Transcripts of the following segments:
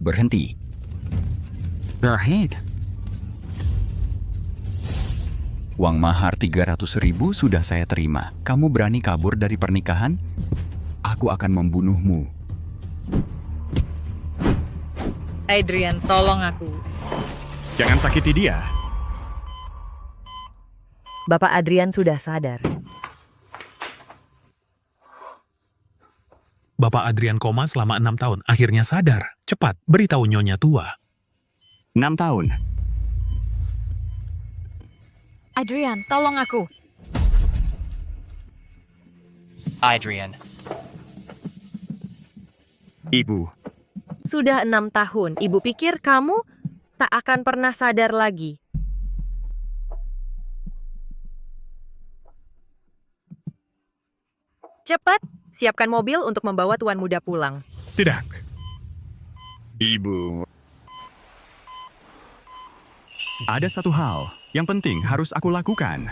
berhenti. Rahid. Uang mahar 300.000 sudah saya terima. Kamu berani kabur dari pernikahan? Aku akan membunuhmu. Adrian, tolong aku. Jangan sakiti dia. Bapak Adrian sudah sadar. Bapak Adrian koma selama 6 tahun. Akhirnya sadar. Cepat, beritahu Nyonya Tua. 6 tahun. Adrian, tolong aku. Adrian. Ibu, Sudah 6 tahun, ibu pikir kamu tak akan pernah sadar lagi. Cepat, siapkan mobil untuk membawa tuan muda pulang. Tidak. Ibu. Ada satu hal yang penting harus aku lakukan.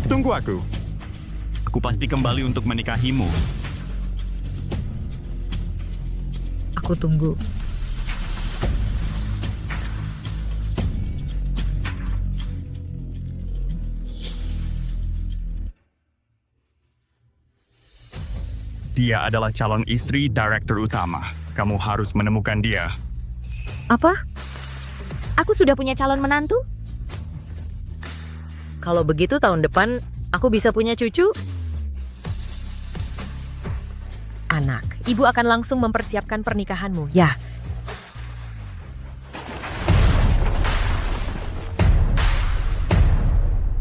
Tunggu aku. Aku pasti kembali untuk menikahimu. Aku tunggu. Dia adalah calon istri direktur utama. Kamu harus menemukan dia. Apa? Aku sudah punya calon menantu? Kalau begitu tahun depan aku bisa punya cucu? Anak, ibu akan langsung mempersiapkan pernikahanmu, ya.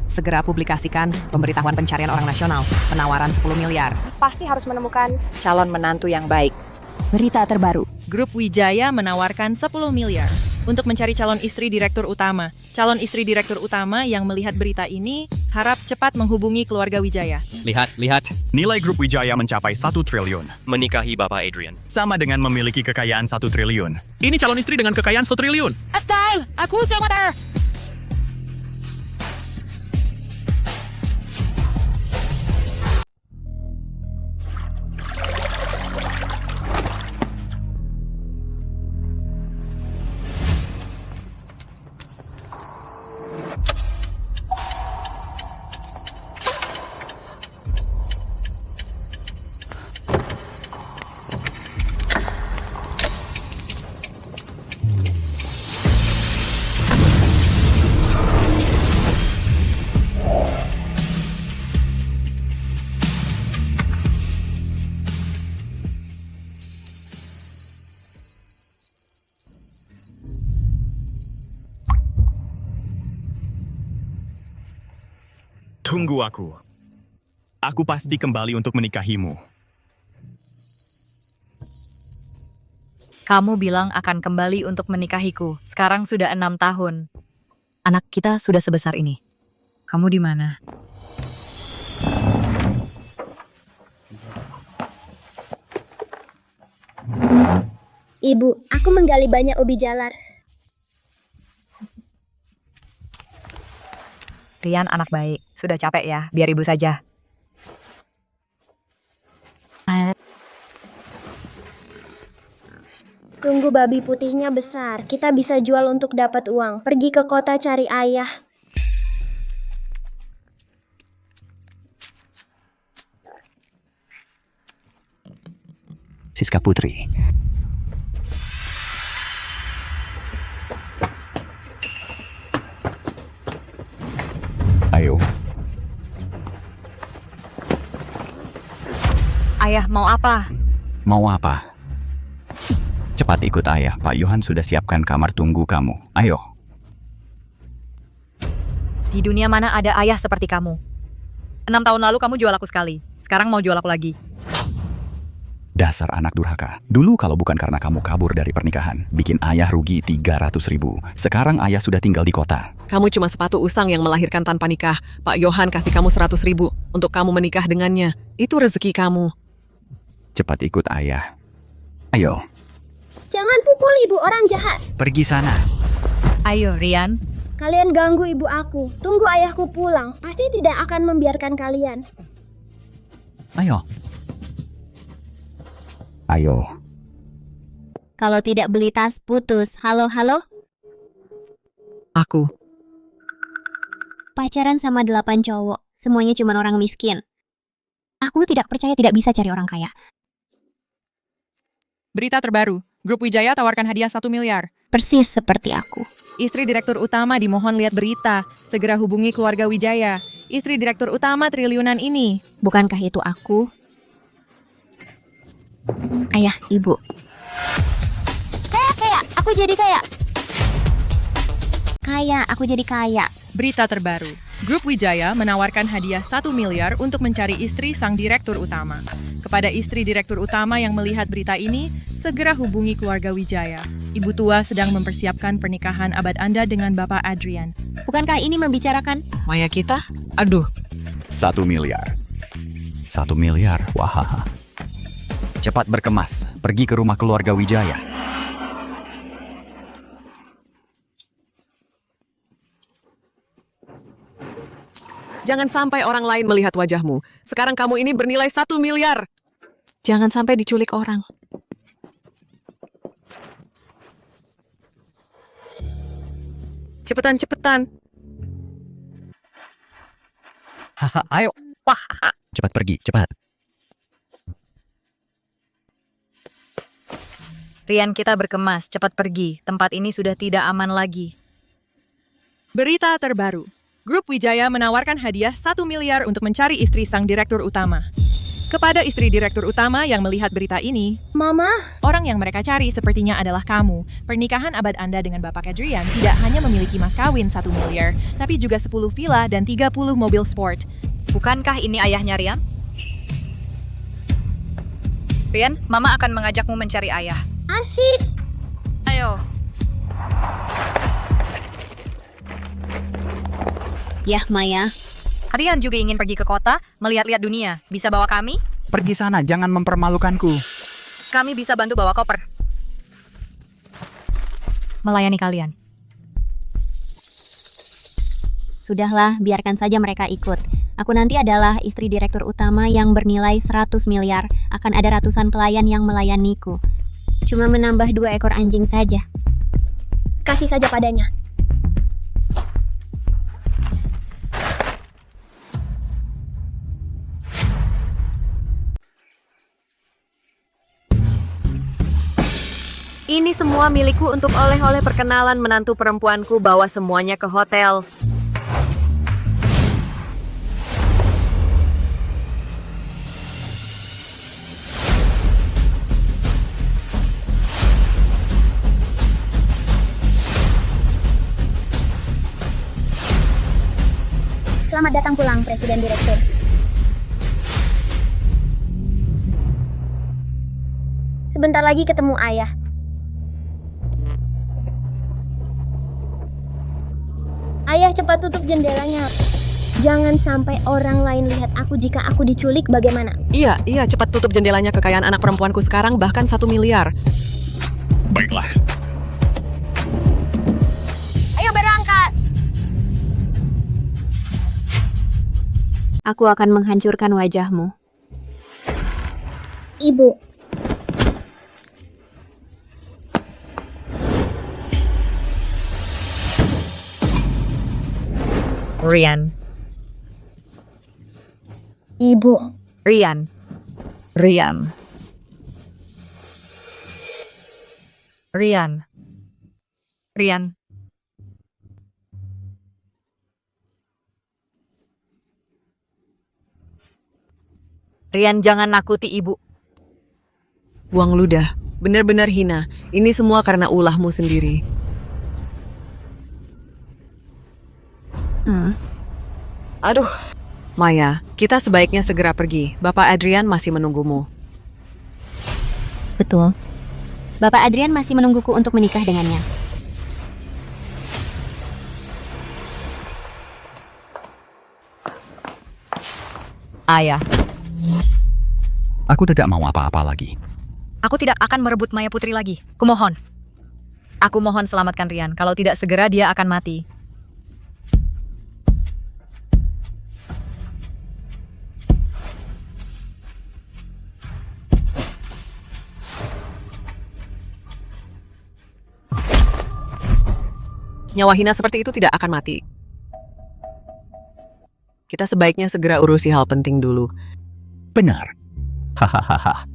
Segera publikasikan pemberitahuan pencarian orang nasional, penawaran 10 miliar. Pasti harus menemukan Calon menantu yang baik. berita terbaru. Grup Wijaya menawarkan 10 miliar untuk mencari calon istri direktur utama. Calon istri direktur utama yang melihat berita ini harap cepat menghubungi keluarga Wijaya. Lihat. Nilai grup Wijaya mencapai 1 triliun. Menikahi Bapak Adrian. Sama dengan memiliki kekayaan 1 triliun. Ini calon istri dengan kekayaan 1 triliun. Astyle, aku sewater. Tunggu aku. Aku pasti kembali untuk menikahimu. Kamu bilang akan kembali untuk menikahiku. Sekarang sudah 6 tahun. Anak kita sudah sebesar ini. Kamu di mana? Ibu, aku menggali banyak ubi jalar. Rian anak baik. Sudah capek ya, biar ibu saja. Tunggu babi putihnya besar. Kita bisa jual untuk dapat uang. Pergi ke kota cari ayah. Siska Putri. Ayo. Ayah, mau apa? Mau apa? Cepat ikut ayah. Pak Yohan sudah siapkan kamar tunggu kamu. Ayo. Di dunia mana ada ayah seperti kamu? 6 tahun lalu kamu jual aku sekali. Sekarang mau jual aku lagi. Dasar anak durhaka. Dulu kalau bukan karena kamu kabur dari pernikahan, bikin ayah rugi 300.000. Sekarang ayah sudah tinggal di kota. Kamu cuma sepatu usang yang melahirkan tanpa nikah. Pak Yohan kasih kamu 100.000 untuk kamu menikah dengannya. Itu rezeki kamu. Cepat ikut ayah. Ayo, Jangan pukul ibu orang jahat. pergi sana. Ayo, Rian. Kalian ganggu ibu aku. Tunggu ayahku pulang. Pasti tidak akan membiarkan kalian. Ayo. Ayo. Kalau tidak beli tas, putus. Halo, halo? Aku. Pacaran sama 8 cowok. Semuanya cuma orang miskin. Aku tidak percaya tidak bisa cari orang kaya. Berita terbaru, Grup Wijaya tawarkan hadiah 1 miliar. Persis seperti aku. Istri Direktur Utama dimohon lihat berita. Segera hubungi keluarga Wijaya. Istri Direktur Utama triliunan ini. Bukankah itu aku? Ayah, ibu. Kaya, aku jadi kaya. Kaya, aku jadi kaya. Berita terbaru, Grup Wijaya menawarkan hadiah 1 miliar untuk mencari istri sang Direktur Utama. Kepada istri Direktur Utama yang melihat berita ini, segera hubungi keluarga Wijaya. Ibu tua sedang mempersiapkan pernikahan abad Anda dengan Bapak Adrian. Bukankah ini membicarakan? Maya kita? Aduh. 1 miliar. 1 miliar, wahaha. Cepat berkemas, pergi ke rumah keluarga Wijaya. Jangan sampai orang lain melihat wajahmu. Sekarang kamu ini bernilai 1 miliar. Jangan sampai diculik orang. Cepetan, cepetan. Haha, ayo. Wah, cepat pergi, cepat. Rian, kita berkemas. Cepat pergi. Tempat ini sudah tidak aman lagi. Berita terbaru, Grup Wijaya menawarkan hadiah 1 miliar untuk mencari istri sang Direktur Utama. Kepada istri Direktur Utama yang melihat berita ini, Mama, orang yang mereka cari sepertinya adalah kamu. Pernikahan abad Anda dengan Bapak Adrian tidak hanya memiliki mas kawin 1 miliar, tapi juga 10 villa dan 30 mobil sport. Bukankah ini ayahnya Rian? Rian, Mama akan mengajakmu mencari ayah. asik. Ayo. Yah, Maya. Rian juga ingin pergi ke kota, melihat-lihat dunia. Bisa bawa kami? Pergi sana, jangan mempermalukanku. Kami bisa bantu bawa koper. Melayani kalian. Sudahlah, biarkan saja mereka ikut. Aku nanti adalah istri Direktur Utama yang bernilai 100 miliar. Akan ada ratusan pelayan yang melayaniku. Cuma menambah 2 ekor anjing saja. Kasih saja padanya. Ini semua milikku untuk oleh-oleh perkenalan menantu perempuanku, bawa semuanya ke hotel. Selamat datang pulang, Presiden Direktur. Sebentar lagi ketemu ayah. Ayah, cepat tutup jendelanya. Jangan sampai orang lain lihat aku jika aku diculik, bagaimana? Iya, cepat tutup jendelanya. Kekayaan anak perempuanku sekarang bahkan 1 miliar. Baiklah. Ayo berangkat! Aku akan menghancurkan wajahmu. Ibu, Rian. ibu. Rian. Rian. Rian. Rian. Rian, jangan nakuti ibu. Buang ludah. Benar-benar hina. Ini semua karena ulahmu sendiri. Aduh. Maya, kita sebaiknya segera pergi. Bapak Adrian masih menunggumu. Betul. Bapak Adrian masih menungguku untuk menikah dengannya. Ayah. Aku tidak mau apa-apa lagi. Aku tidak akan merebut Maya Putri lagi. Kumohon. Aku mohon selamatkan Rian. Kalau tidak segera dia akan mati. Nyawa hina seperti itu tidak akan mati. Kita sebaiknya segera urusi hal penting dulu. Benar. Hahaha.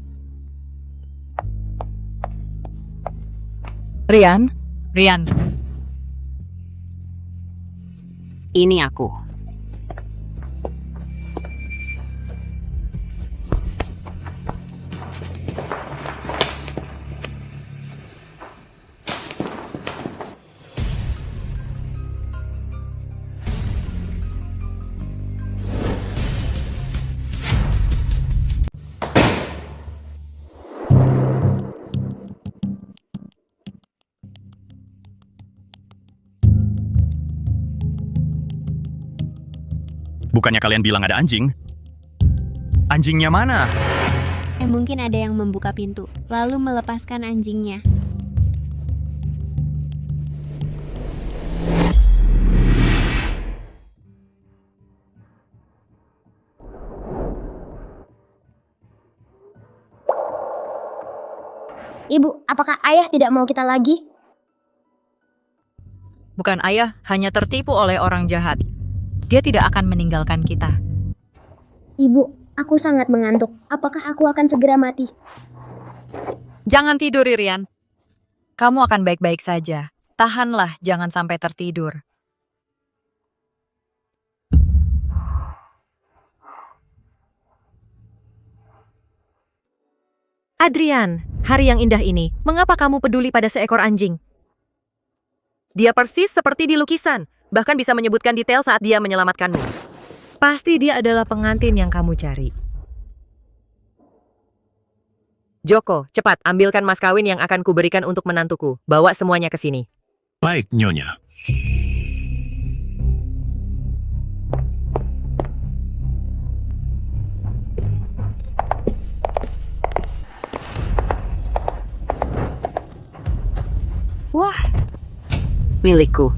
Rian. Ini aku. Bukannya kalian bilang ada anjing? Anjingnya mana? Mungkin ada yang membuka pintu, lalu melepaskan anjingnya. Ibu, apakah ayah tidak mau kita lagi? Bukan ayah, hanya tertipu oleh orang jahat. Dia tidak akan meninggalkan kita. Ibu, aku sangat mengantuk. Apakah aku akan segera mati? Jangan tidur, Rian. Kamu akan baik-baik saja. Tahanlah, jangan sampai tertidur. Adrian, hari yang indah ini, mengapa kamu peduli pada seekor anjing? Dia persis seperti di lukisan, bahkan bisa menyebutkan detail saat dia menyelamatkanmu. Pasti dia adalah pengantin yang kamu cari. Joko, cepat ambilkan mas kawin yang akan kuberikan untuk menantuku. Bawa semuanya ke sini. Baik, Nyonya. Wah, milikku.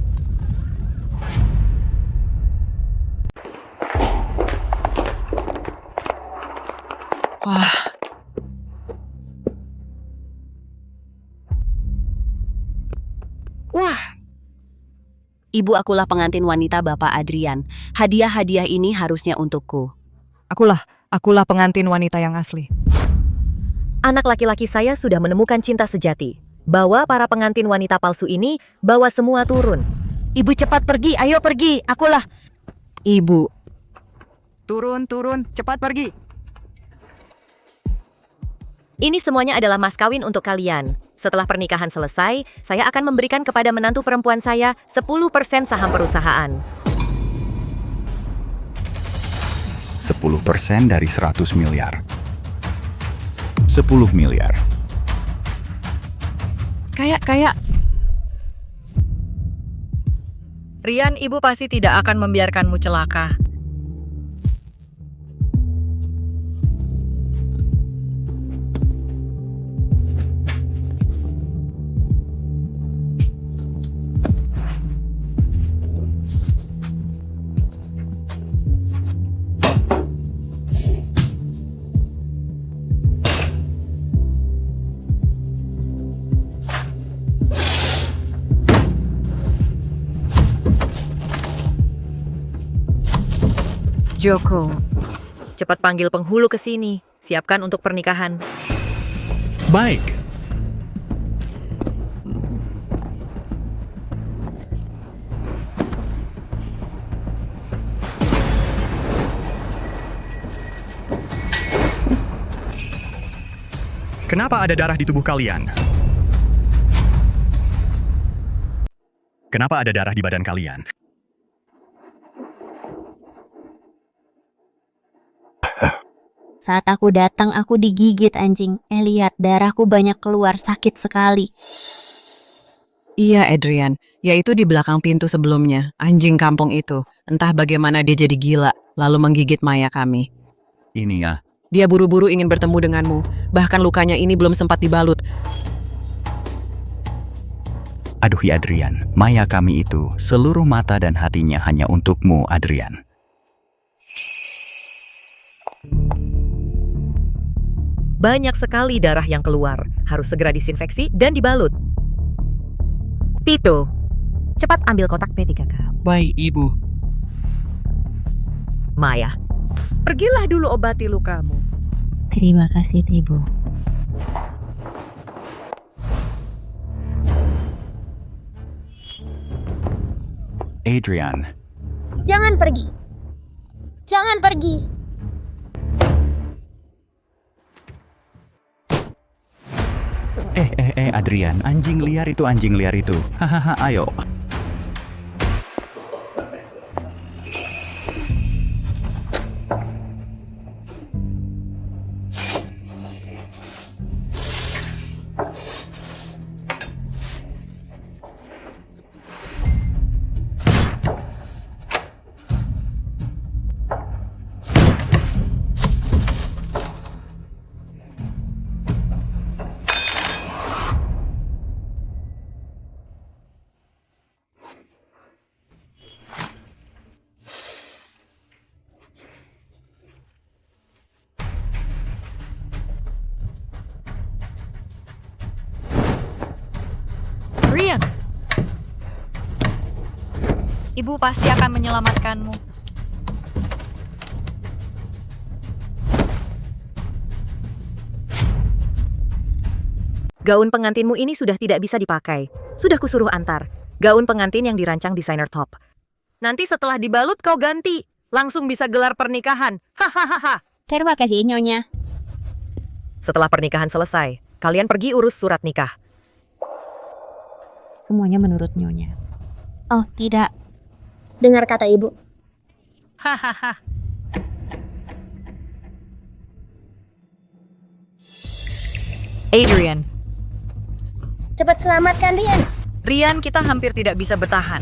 Wah, Ibu, akulah pengantin wanita Bapak Adrian. Hadiah-hadiah ini harusnya untukku. Akulah pengantin wanita yang asli. Anak laki-laki saya sudah menemukan cinta sejati. Bawa para pengantin wanita palsu ini, bawa semua turun. Ibu cepat pergi, ayo pergi, akulah. Ibu. Turun, cepat pergi. Ini semuanya adalah mas kawin untuk kalian. Setelah pernikahan selesai, saya akan memberikan kepada menantu perempuan saya 10% saham perusahaan. 10% dari 100 miliar. 10 miliar. Kayak Rian, ibu pasti tidak akan membiarkanmu celaka. Joko, cepat panggil penghulu ke sini. Siapkan untuk pernikahan. Baik. Kenapa ada darah di tubuh kalian? Kenapa ada darah di badan kalian? Saat aku datang, aku digigit anjing. Lihat, darahku banyak keluar, sakit sekali. Iya, Adrian. Yaitu di belakang pintu sebelumnya. Anjing kampung itu. Entah bagaimana dia jadi gila, lalu menggigit Maya kami. Ini ya, Dia buru-buru ingin bertemu denganmu. Bahkan lukanya ini belum sempat dibalut. Aduh ya Adrian, Maya kami itu seluruh mata dan hatinya hanya untukmu, Adrian. Banyak sekali darah yang keluar. Harus segera disinfeksi dan dibalut. Tito, cepat ambil kotak P3K. Baik, Ibu. Maya, pergilah dulu obati lukamu. Terima kasih, Ibu. Adrian, Jangan pergi. Jangan pergi. Adrian, anjing liar itu. Hahaha, ayo. Rian! Ibu pasti akan menyelamatkanmu. Gaun pengantinmu ini sudah tidak bisa dipakai. Sudah kusuruh antar. Gaun pengantin yang dirancang desainer top. Nanti setelah dibalut kau ganti. Langsung bisa gelar pernikahan. Hahaha. Terima kasih, Nyonya. Setelah pernikahan selesai, kalian pergi urus surat nikah. Semuanya menurut Nyonya. Oh, tidak. Dengar kata ibu. Hahaha. Adrian. Cepat selamatkan Rian. Rian, kita hampir tidak bisa bertahan.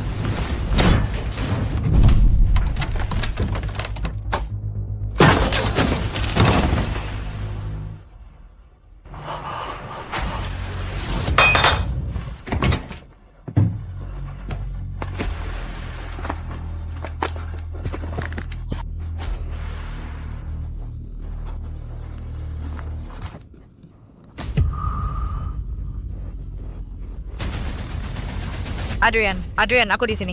Adrian, aku di sini.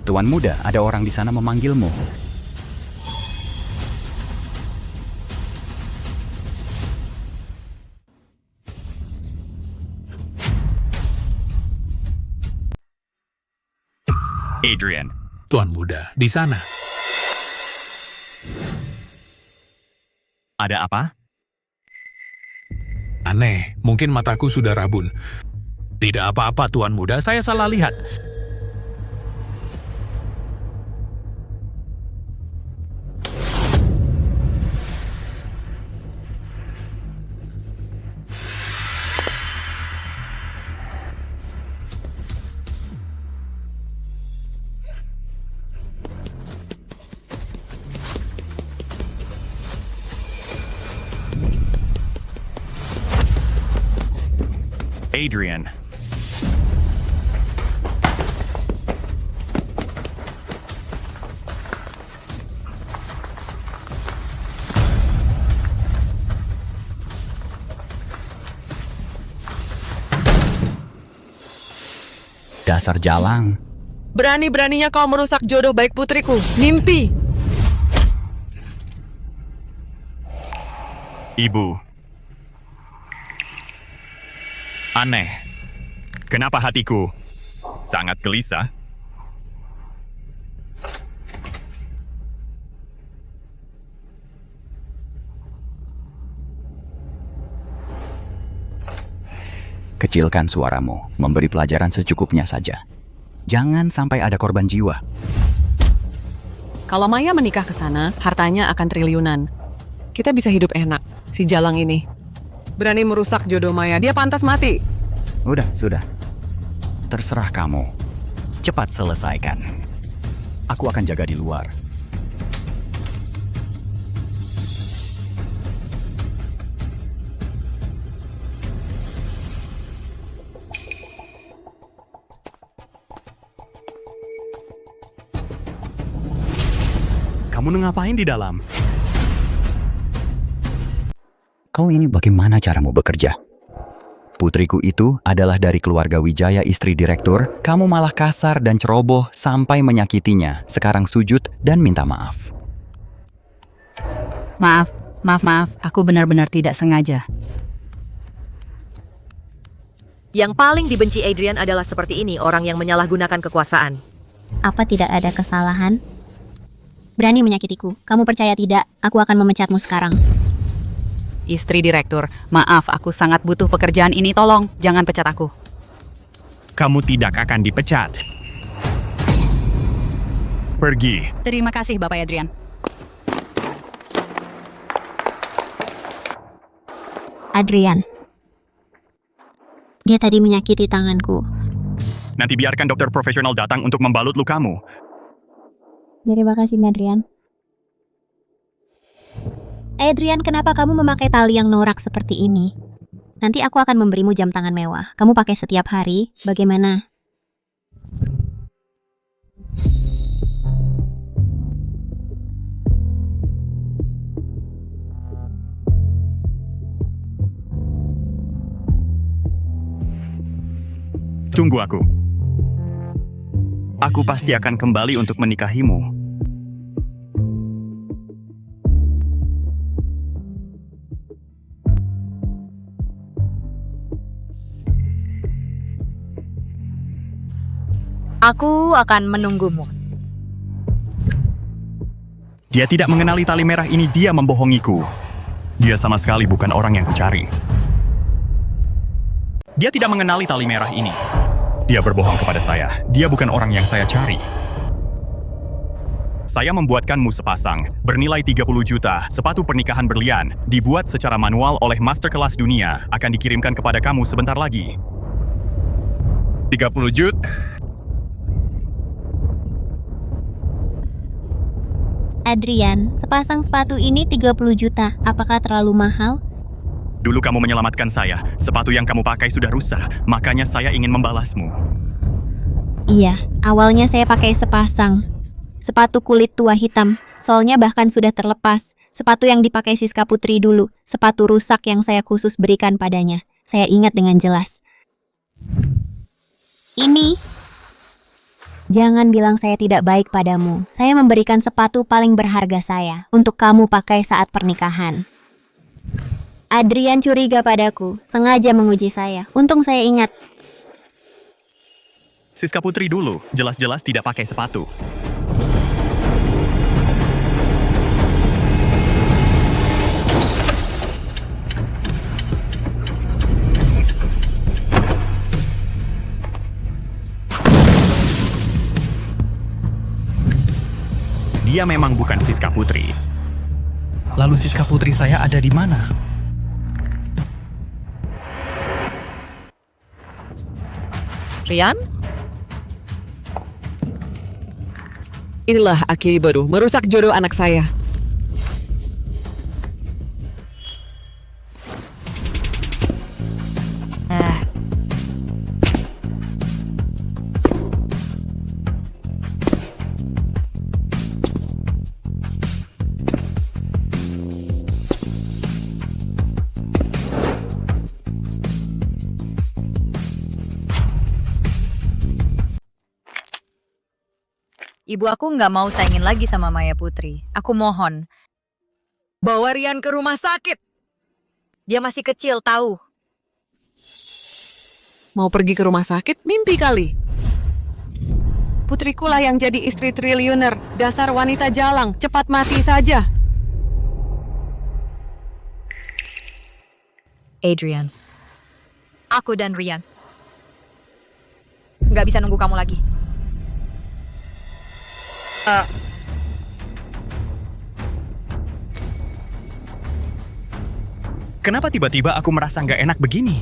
Tuan muda, ada orang di sana memanggilmu. Adrian, Tuan muda, di sana. ada apa? Aneh, mungkin mataku sudah rabun. Tidak apa-apa, Tuan muda, saya salah lihat. Adrian. Dasar jalang. Berani-beraninya kau merusak jodoh baik putriku. Mimpi. Ibu. Aneh. Kenapa hatiku sangat gelisah? Kecilkan suaramu, memberi pelajaran secukupnya saja. Jangan sampai ada korban jiwa. Kalau Maya menikah ke sana, hartanya akan triliunan. Kita bisa hidup enak, si jalang ini. Berani merusak jodoh Maya, dia pantas mati. Sudah. Terserah kamu. Cepat selesaikan. Aku akan jaga di luar. Kamu ngapain di dalam? Kau ini bagaimana caramu bekerja? Putriku itu adalah dari keluarga Wijaya, istri direktur. Kamu malah kasar dan ceroboh sampai menyakitinya. Sekarang sujud dan minta maaf. Maaf. Aku benar-benar tidak sengaja. Yang paling dibenci Adrian adalah seperti ini, orang yang menyalahgunakan kekuasaan. Apa tidak ada kesalahan? Berani menyakitiku. Kamu percaya tidak? Aku akan memecatmu sekarang. Istri direktur, maaf, aku sangat butuh pekerjaan ini, tolong, jangan pecat aku. Kamu tidak akan dipecat. Pergi. Terima kasih, Bapak Adrian. Adrian. Dia tadi menyakiti tanganku. Nanti biarkan dokter profesional datang untuk membalut lukamu. Terima kasih, Adrian. Adrian, kenapa kamu memakai tali yang norak seperti ini? Nanti aku akan memberimu jam tangan mewah. Kamu pakai setiap hari. Bagaimana? Tunggu aku. Aku pasti akan kembali untuk menikahimu. Aku akan menunggumu. Dia tidak mengenali tali merah ini, dia membohongiku. Dia sama sekali bukan orang yang kucari. Dia tidak mengenali tali merah ini. Dia berbohong kepada saya. Dia bukan orang yang saya cari. Saya membuatkanmu sepasang, bernilai 30 juta, sepatu pernikahan berlian, dibuat secara manual oleh master kelas dunia, akan dikirimkan kepada kamu sebentar lagi. 30 juta? Adrian, sepasang sepatu ini 30 juta. Apakah terlalu mahal? Dulu kamu menyelamatkan saya. Sepatu yang kamu pakai sudah rusak, makanya saya ingin membalasmu. Iya, awalnya saya pakai sepasang. Sepatu kulit tua hitam. Soalnya bahkan sudah terlepas. Sepatu yang dipakai Siska Putri dulu. Sepatu rusak yang saya khusus berikan padanya. Saya ingat dengan jelas. Ini. Jangan bilang saya tidak baik padamu. Saya memberikan sepatu paling berharga saya untuk kamu pakai saat pernikahan. Adrian curiga padaku, sengaja menguji saya. Untung saya ingat. Siska Putri dulu, jelas-jelas tidak pakai sepatu. Dia memang bukan Siska Putri. Lalu Siska Putri saya ada di mana? Rian? Inilah Aki baru, merusak jodoh anak saya. Ibu aku nggak mau saingin lagi sama Maya Putri. Aku mohon. Bawa Rian ke rumah sakit. Dia masih kecil, tahu. Mau pergi ke rumah sakit? Mimpi kali. Putrikulah yang jadi istri triliuner. Dasar wanita jalang, cepat mati saja. Adrian. Aku dan Rian. Nggak bisa nunggu kamu lagi. Kenapa tiba-tiba aku merasa nggak enak begini?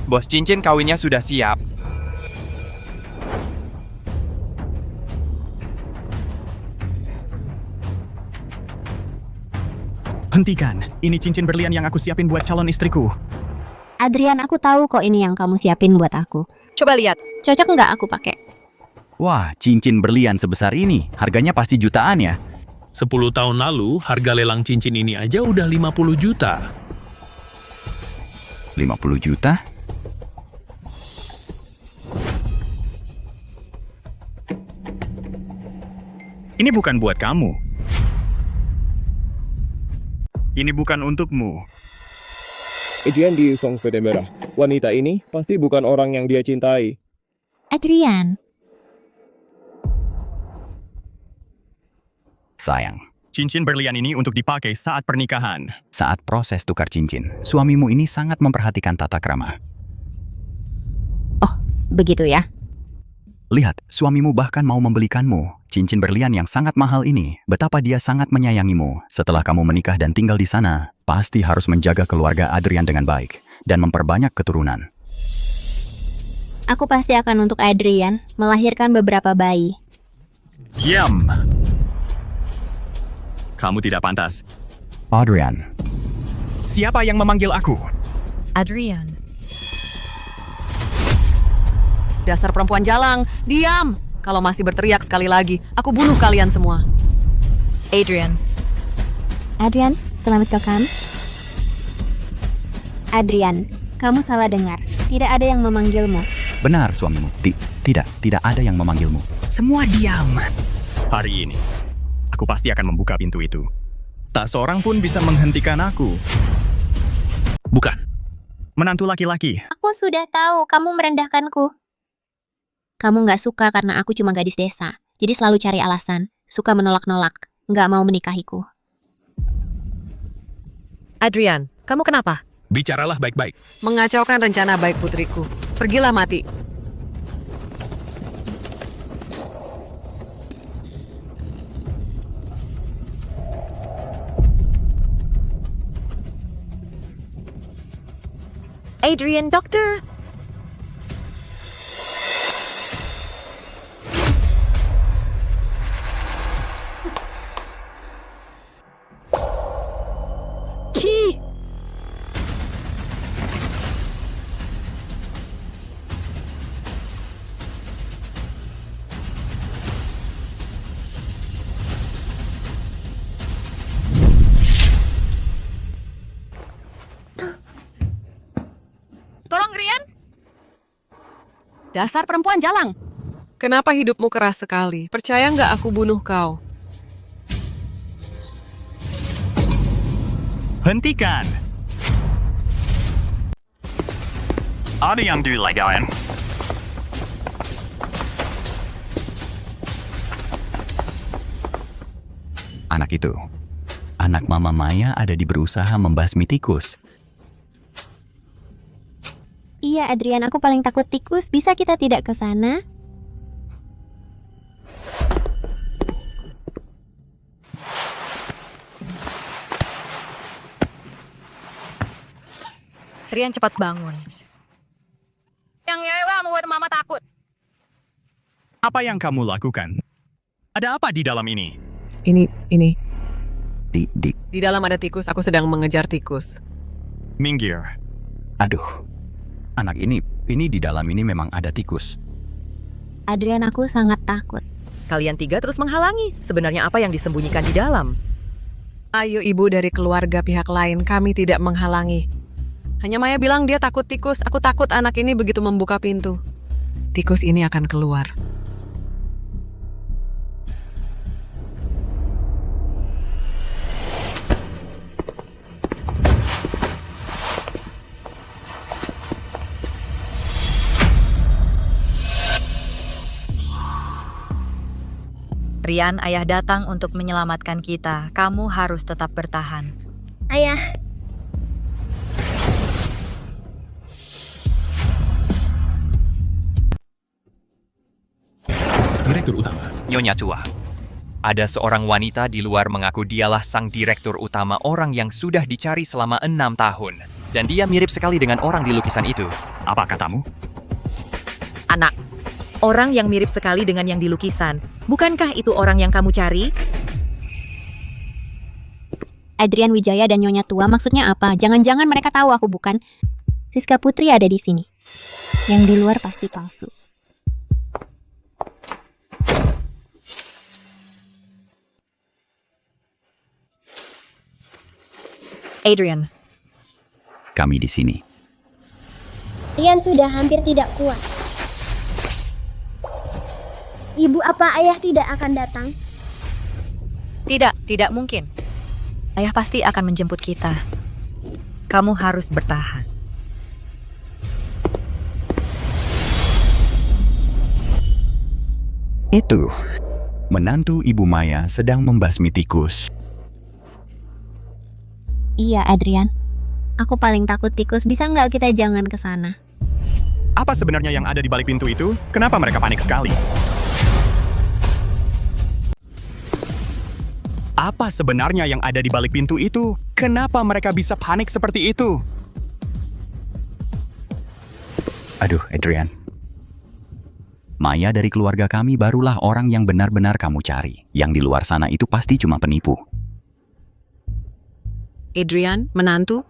Bos, cincin kawinnya sudah siap. Hentikan, ini cincin berlian yang aku siapin buat calon istriku. Adrian, aku tahu kok ini yang kamu siapin buat aku. Coba lihat. Cocok nggak aku pakai? Wah, cincin berlian sebesar ini. Harganya pasti jutaan ya. 10 tahun lalu, harga lelang cincin ini aja udah 50 juta. 50 juta? Ini bukan buat kamu. Ini bukan untukmu. Adrian di Song Verde Merah. Wanita ini pasti bukan orang yang dia cintai. Adrian, Sayang, Cincin berlian ini untuk dipakai saat pernikahan. saat proses tukar cincin, suamimu ini sangat memperhatikan tata krama. begitu ya? Lihat, suamimu bahkan mau membelikanmu cincin berlian yang sangat mahal ini. Betapa dia sangat menyayangimu. Setelah kamu menikah dan tinggal di sana, pasti harus menjaga keluarga Adrian dengan baik dan memperbanyak keturunan. Aku pasti akan untuk Adrian melahirkan beberapa bayi. Diam! Kamu tidak pantas. Adrian, Siapa yang memanggil aku? Adrian. Dasar perempuan jalang, diam! Kalau masih berteriak sekali lagi, aku bunuh kalian semua. Adrian. Adrian, selamat datang. Adrian, kamu salah dengar. Tidak ada yang memanggilmu. benar suamimu. Tidak ada yang memanggilmu. Semua diam. Hari ini, aku pasti akan membuka pintu itu. Tak seorang pun bisa menghentikan aku. Bukan. Menantu laki-laki. Aku sudah tahu kamu merendahkanku. Kamu nggak suka karena aku cuma gadis desa. Jadi selalu cari alasan. Suka menolak-nolak. Nggak mau menikahiku. Adrian, kamu kenapa? Bicaralah baik-baik. Mengacaukan rencana baik putriku. Pergilah mati. Adrian, dokter. Ci! Tolong, Rian. Dasar perempuan jalang. Kenapa hidupmu keras sekali? Percaya nggak aku bunuh kau? Hentikan! Ada yang dilakukan. Anak itu, anak Mama Maya ada di berusaha membasmi tikus. Iya, Adrian, aku paling takut tikus. Bisa kita tidak ke sana? Rian, cepat bangun. Yang nyewa membuat mama takut. Apa yang kamu lakukan? Ada apa di dalam ini? Ini. Di, Di dalam ada tikus, aku sedang mengejar tikus. Minggir. aduh. Anak ini di dalam ini memang ada tikus. Adrian, aku sangat takut. Kalian tiga terus menghalangi. Sebenarnya apa yang disembunyikan di dalam? Ayo ibu dari keluarga pihak lain, kami tidak menghalangi. Hanya Maya bilang dia takut tikus. Aku takut anak ini begitu membuka pintu. Tikus ini akan keluar. Rian, ayah datang untuk menyelamatkan kita. Kamu harus tetap bertahan. Ayah, Direktur utama. Nyonya tua. Ada seorang wanita di luar mengaku dialah sang direktur utama orang yang sudah dicari selama 6 tahun. Dan dia mirip sekali dengan orang di lukisan itu. Apa katamu? Anak, orang yang mirip sekali dengan yang di lukisan. Bukankah itu orang yang kamu cari? Adrian Wijaya dan Nyonya Tua maksudnya apa? Jangan-jangan mereka tahu aku bukan. Siska Putri ada di sini. Yang di luar pasti palsu. Adrian, Kami di sini. Rian sudah hampir tidak kuat. Ibu apa ayah tidak akan datang? tidak mungkin. Ayah pasti akan menjemput kita. Kamu harus bertahan. Itu. Menantu Ibu Maya sedang membasmi tikus. Iya, Adrian. Aku paling takut tikus. Bisa nggak kita jangan ke sana? Apa sebenarnya yang ada di balik pintu itu? Kenapa mereka panik sekali? Apa sebenarnya yang ada di balik pintu itu? Kenapa mereka bisa panik seperti itu? Aduh, Adrian. Maya dari keluarga kami barulah orang yang benar-benar kamu cari. Yang di luar sana itu pasti cuma penipu. Adrian, menantu?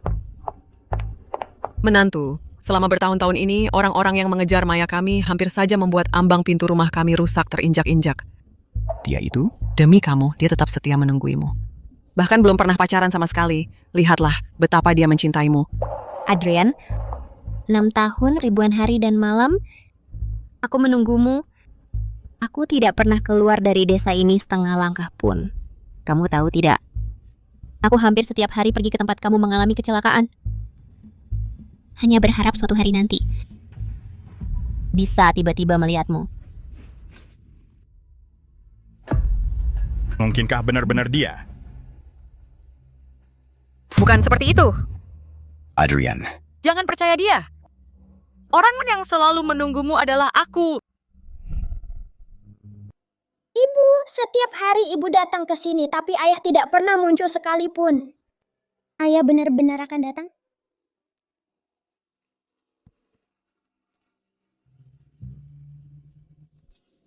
Menantu, selama bertahun-tahun ini, orang-orang yang mengejar Maya kami hampir saja membuat ambang pintu rumah kami rusak terinjak-injak. Dia itu? Demi kamu, dia tetap setia menungguimu. Bahkan belum pernah pacaran sama sekali. Lihatlah betapa dia mencintaimu. Adrian, 6 tahun, ribuan hari dan malam, aku menunggumu. Aku tidak pernah keluar dari desa ini setengah langkah pun. Kamu tahu tidak? Aku hampir setiap hari pergi ke tempat kamu mengalami kecelakaan. Hanya berharap suatu hari nanti bisa tiba-tiba melihatmu. Mungkinkah benar-benar dia? Bukan seperti itu. Adrian. Jangan percaya dia. Orang yang selalu menunggumu adalah aku. Ibu, setiap hari ibu datang ke sini, tapi ayah tidak pernah muncul sekalipun. Ayah benar-benar akan datang?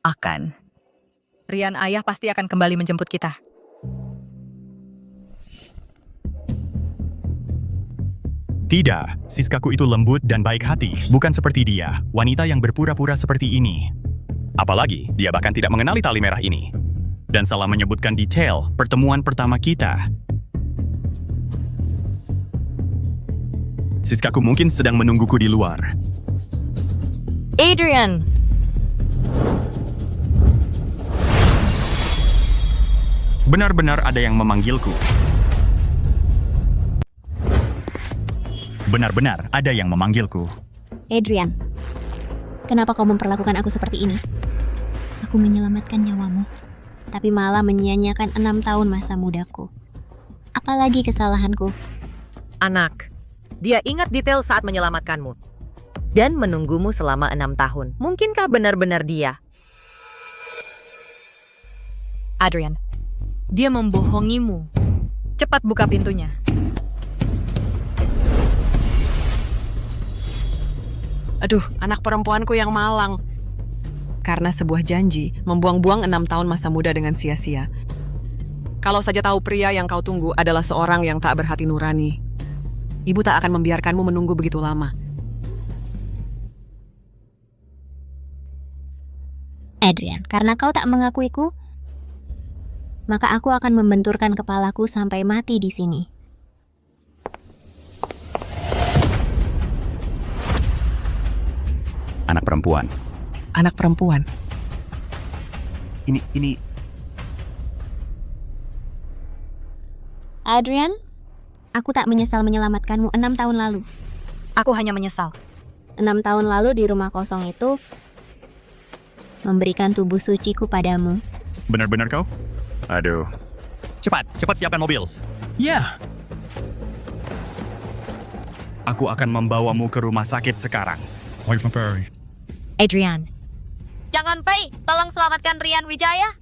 Akan. Rian, ayah pasti akan kembali menjemput kita. Tidak, Siskaku itu lembut dan baik hati, bukan seperti dia, wanita yang berpura-pura seperti ini. Apalagi, dia bahkan tidak mengenali tali merah ini. Dan salah menyebutkan detail pertemuan pertama kita. Siskaku mungkin sedang menungguku di luar. Adrian! Benar-benar ada yang memanggilku. Benar-benar ada yang memanggilku. Adrian, kenapa kau memperlakukan aku seperti ini? Aku menyelamatkan nyawamu, tapi malah menyia-nyiakan 6 tahun masa mudaku. Apalagi kesalahanku? Anak, dia ingat detail saat menyelamatkanmu. Dan menunggumu selama 6 tahun. Mungkinkah benar-benar dia? Adrian, dia membohongimu. Cepat buka pintunya. Aduh, anak perempuanku yang malang. Karena sebuah janji, membuang-buang 6 tahun masa muda dengan sia-sia. Kalau saja tahu pria yang kau tunggu adalah seorang yang tak berhati nurani, ibu tak akan membiarkanmu menunggu begitu lama. Adrian, karena kau tak mengakuiku, maka aku akan membenturkan kepalaku sampai mati di sini. Anak perempuan. Anak perempuan. Ini... Adrian, aku tak menyesal menyelamatkanmu 6 tahun lalu. Aku hanya menyesal. 6 tahun lalu di rumah kosong itu, memberikan tubuh suciku padamu. Benar-benar kau? Aduh. Cepat siapkan mobil. Ya, Aku akan membawamu ke rumah sakit sekarang. Adrian. Jangan, Pei. Tolong selamatkan Rian Wijaya.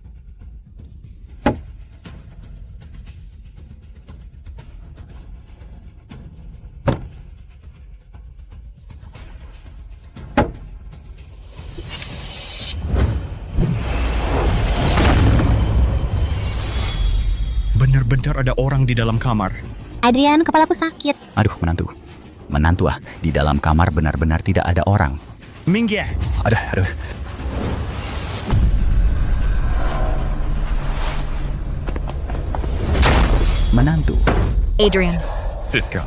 terdengar ada orang di dalam kamar. Adrian, kepalaku sakit. Aduh, menantu. Menantu ah, di dalam kamar benar-benar tidak ada orang. Minggir! Aduh. Menantu. Adrian, Siska,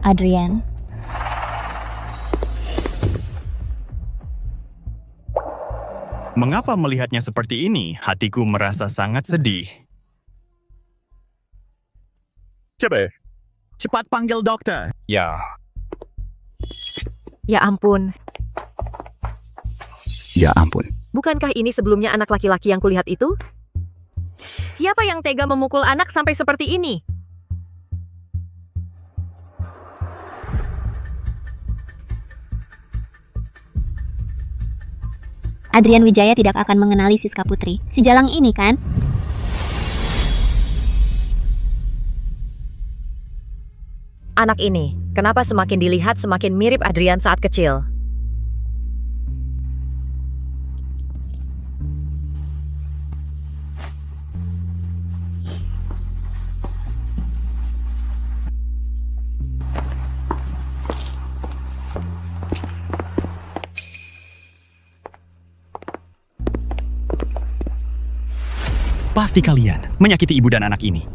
Adrian, mengapa melihatnya seperti ini? Hatiku merasa sangat sedih. Cepat panggil dokter. Ya, Ya ampun, Ya ampun. bukankah ini sebelumnya anak laki-laki yang kulihat itu? Siapa yang tega memukul anak sampai seperti ini? Adrian Wijaya tidak akan mengenali Siska Putri. Si Jalang ini kan? Anak ini, kenapa semakin dilihat semakin mirip Adrian saat kecil? Pasti kalian menyakiti ibu dan anak ini.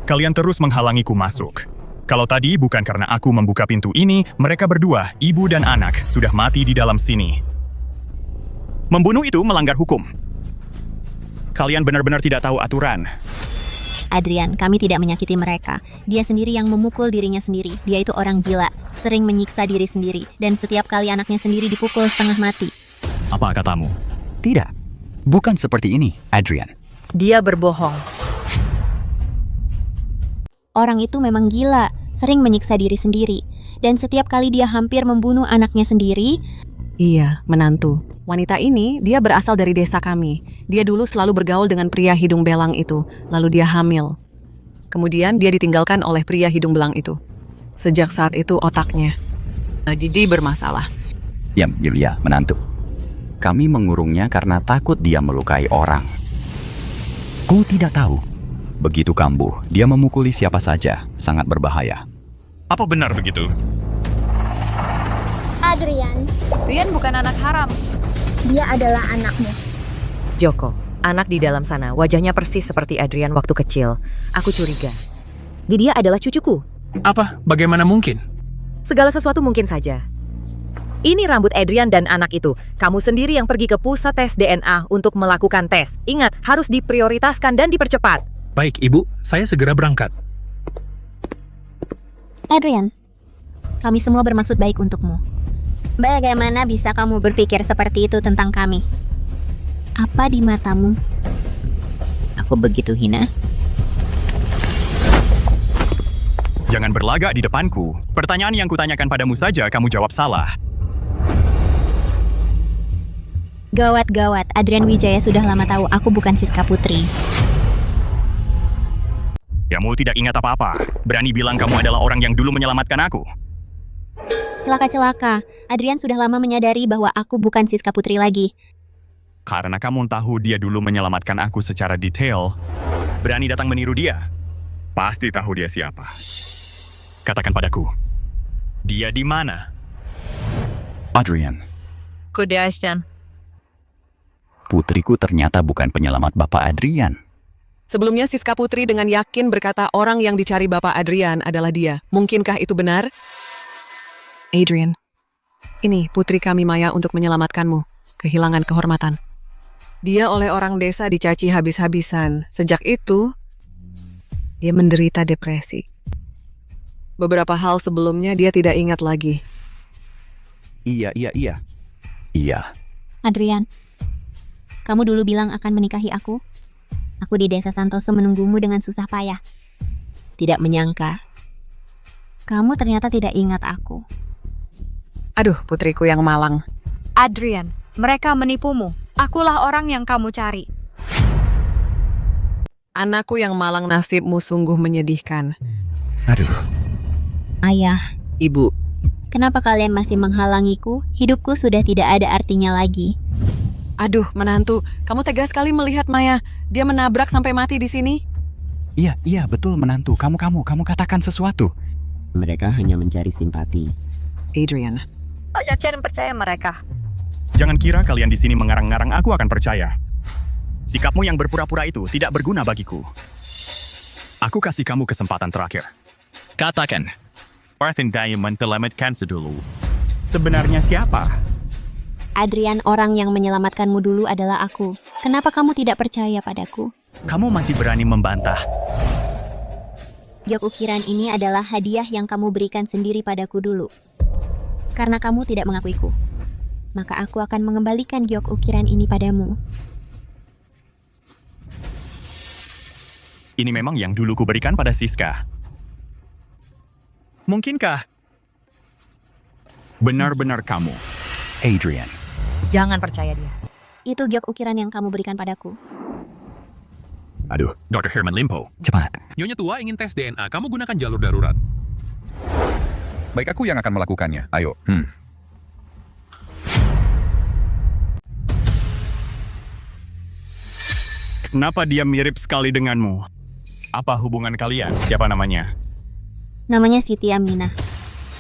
Kalian terus menghalangiku masuk. Kalau tadi bukan karena aku membuka pintu ini, mereka berdua, ibu dan anak, sudah mati di dalam sini. Membunuh itu melanggar hukum. Kalian benar-benar tidak tahu aturan. Adrian, kami tidak menyakiti mereka. Dia sendiri yang memukul dirinya sendiri. Dia itu orang gila, sering menyiksa diri sendiri, dan setiap kali anaknya sendiri dipukul setengah mati. Apa katamu? Tidak. Bukan seperti ini, Adrian. dia berbohong. Orang itu memang gila, sering menyiksa diri sendiri. Dan setiap kali dia hampir membunuh anaknya sendiri. Iya, menantu. Wanita ini, dia berasal dari desa kami. Dia dulu selalu bergaul dengan pria hidung belang itu, lalu dia hamil. Kemudian dia ditinggalkan oleh pria hidung belang itu. Sejak saat itu otaknya jadi bermasalah. Ya, menantu. Kami mengurungnya karena takut dia melukai orang. Ku tidak tahu. Begitu kambuh, dia memukuli siapa saja. Sangat berbahaya. Apa benar begitu? Adrian, Rian bukan anak haram. dia adalah anakmu. Joko, anak di dalam sana, wajahnya persis seperti Adrian waktu kecil. Aku curiga. Dia adalah cucuku. Apa? Bagaimana mungkin? Segala sesuatu mungkin saja. Ini rambut Adrian dan anak itu. Kamu sendiri yang pergi ke pusat tes DNA untuk melakukan tes. Ingat, harus diprioritaskan dan dipercepat. Baik, Ibu. Saya segera berangkat. Adrian, kami semua bermaksud baik untukmu. Bagaimana bisa kamu berpikir seperti itu tentang kami? Apa di matamu? Aku begitu hina? Jangan berlagak di depanku. Pertanyaan yang kutanyakan padamu saja kamu jawab salah. Gawat, Adrian Wijaya sudah lama tahu aku bukan Siska Putri. Kamu tidak ingat apa-apa. Berani bilang kamu adalah orang yang dulu menyelamatkan aku. Celaka, Adrian sudah lama menyadari bahwa aku bukan Siska Putri lagi. Karena kamu tahu dia dulu menyelamatkan aku secara detail, berani datang meniru dia. Pasti tahu dia siapa. Katakan padaku, dia di mana? Adrian, Kude Ashton. putriku ternyata bukan penyelamat Bapak Adrian. Sebelumnya Siska Putri dengan yakin berkata orang yang dicari Bapak Adrian adalah dia. Mungkinkah itu benar? Adrian, ini putri kami Maya untuk menyelamatkanmu. Kehilangan kehormatan. Dia oleh orang desa dicaci habis-habisan. Sejak itu, dia menderita depresi. Beberapa hal sebelumnya dia tidak ingat lagi. Iya. Adrian, kamu dulu bilang akan menikahi aku. Aku di desa Santoso menunggumu dengan susah payah. Tidak menyangka, kamu ternyata tidak ingat aku. Aduh, putriku yang malang. Adrian, mereka menipumu. Akulah orang yang kamu cari. Anakku yang malang, nasibmu sungguh menyedihkan. Aduh. Ayah, Ibu, Kenapa kalian masih menghalangiku? Hidupku sudah tidak ada artinya lagi. Aduh, menantu, kamu tega sekali melihat Maya. Dia menabrak sampai mati di sini. Iya, betul menantu. Kamu katakan sesuatu. Mereka hanya mencari simpati. Adrian. Jangan percaya mereka. Jangan kira kalian di sini mengarang-ngarang aku akan percaya. Sikapmu yang berpura-pura itu tidak berguna bagiku. Aku kasih kamu kesempatan terakhir. Katakan, Martin Diamond menyelamatkan sedulu. Sebenarnya siapa? Adrian, orang yang menyelamatkanmu dulu adalah aku. Kenapa kamu tidak percaya padaku? Kamu masih berani membantah. Giok ukiran ini adalah hadiah yang kamu berikan sendiri padaku dulu. Karena kamu tidak mengakuiku. Maka aku akan mengembalikan giok ukiran ini padamu. Ini memang yang dulu kuberikan pada Siska. Mungkinkah benar-benar kamu, Adrian. Jangan percaya dia. Itu giok ukiran yang kamu berikan padaku. Aduh, Dr. Herman Limpo. cepat. Nyonya tua ingin tes DNA, kamu gunakan jalur darurat. Baik, aku yang akan melakukannya. Ayo. Kenapa dia mirip sekali denganmu? Apa hubungan kalian? Siapa namanya? Namanya Siti Aminah.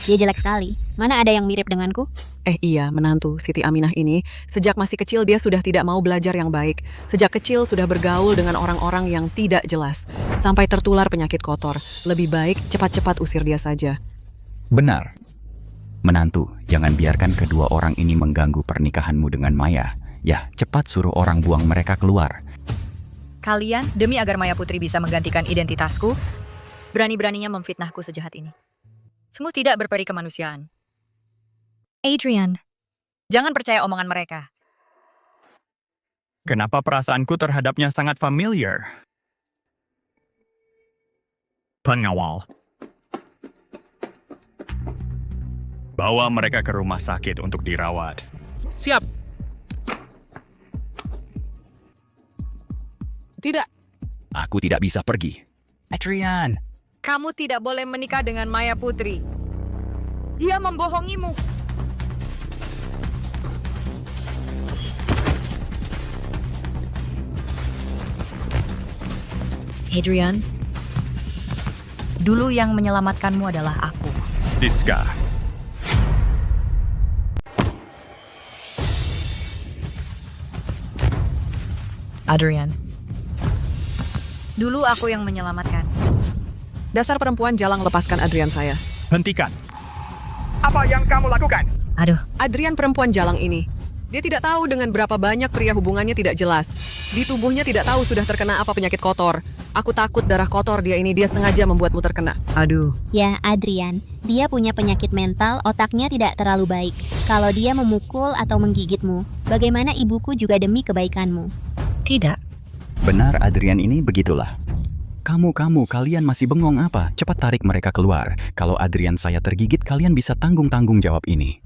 Dia jelek sekali. Mana ada yang mirip denganku? Iya, menantu Siti Aminah ini, sejak masih kecil dia sudah tidak mau belajar yang baik. Sejak kecil sudah bergaul dengan orang-orang yang tidak jelas. Sampai tertular penyakit kotor. Lebih baik cepat-cepat usir dia saja. Benar. Menantu, jangan biarkan kedua orang ini mengganggu pernikahanmu dengan Maya. Ya, cepat suruh orang buang mereka keluar. Kalian, demi agar Maya Putri bisa menggantikan identitasku, berani-beraninya memfitnahku sejahat ini. Sungguh tidak berperi kemanusiaan. Adrian, jangan percaya omongan mereka. Kenapa perasaanku terhadapnya sangat familiar? Pengawal. Bawa mereka ke rumah sakit untuk dirawat. Siap. Tidak. Aku tidak bisa pergi. Adrian. Kamu tidak boleh menikah dengan Maya Putri. Dia membohongimu. Adrian, dulu yang menyelamatkanmu adalah aku. Siska. Adrian, dulu aku yang menyelamatkan. Dasar perempuan jalang, lepaskan Adrian saya. Hentikan. Apa yang kamu lakukan? Aduh. Adrian perempuan jalang ini. Dia tidak tahu dengan berapa banyak pria hubungannya tidak jelas. Di tubuhnya tidak tahu sudah terkena apa penyakit kotor. Aku takut darah kotor dia ini, dia sengaja membuatmu terkena. Aduh. Ya, Adrian. Dia punya penyakit mental, otaknya tidak terlalu baik. Kalau dia memukul atau menggigitmu, bagaimana ibuku juga demi kebaikanmu? Tidak. Benar, Adrian ini begitulah. Kalian masih bengong apa? Cepat tarik mereka keluar. Kalau Adrian saya tergigit, kalian bisa tanggung jawab ini.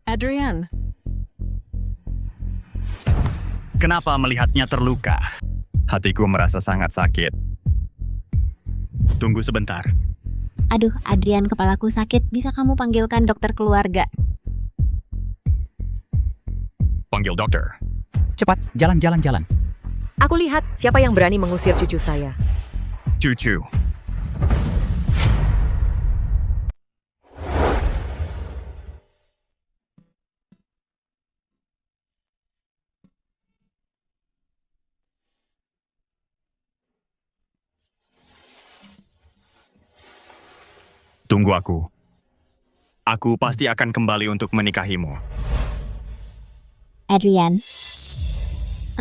Adrian. Kenapa melihatnya terluka? Hatiku merasa sangat sakit. Tunggu sebentar. Aduh, Adrian, kepalaku sakit. Bisa kamu panggilkan dokter keluarga? Panggil dokter. Cepat, jalan. Aku lihat siapa yang berani mengusir cucu saya. Cucu. Tunggu aku. Aku pasti akan kembali untuk menikahimu. Adrian,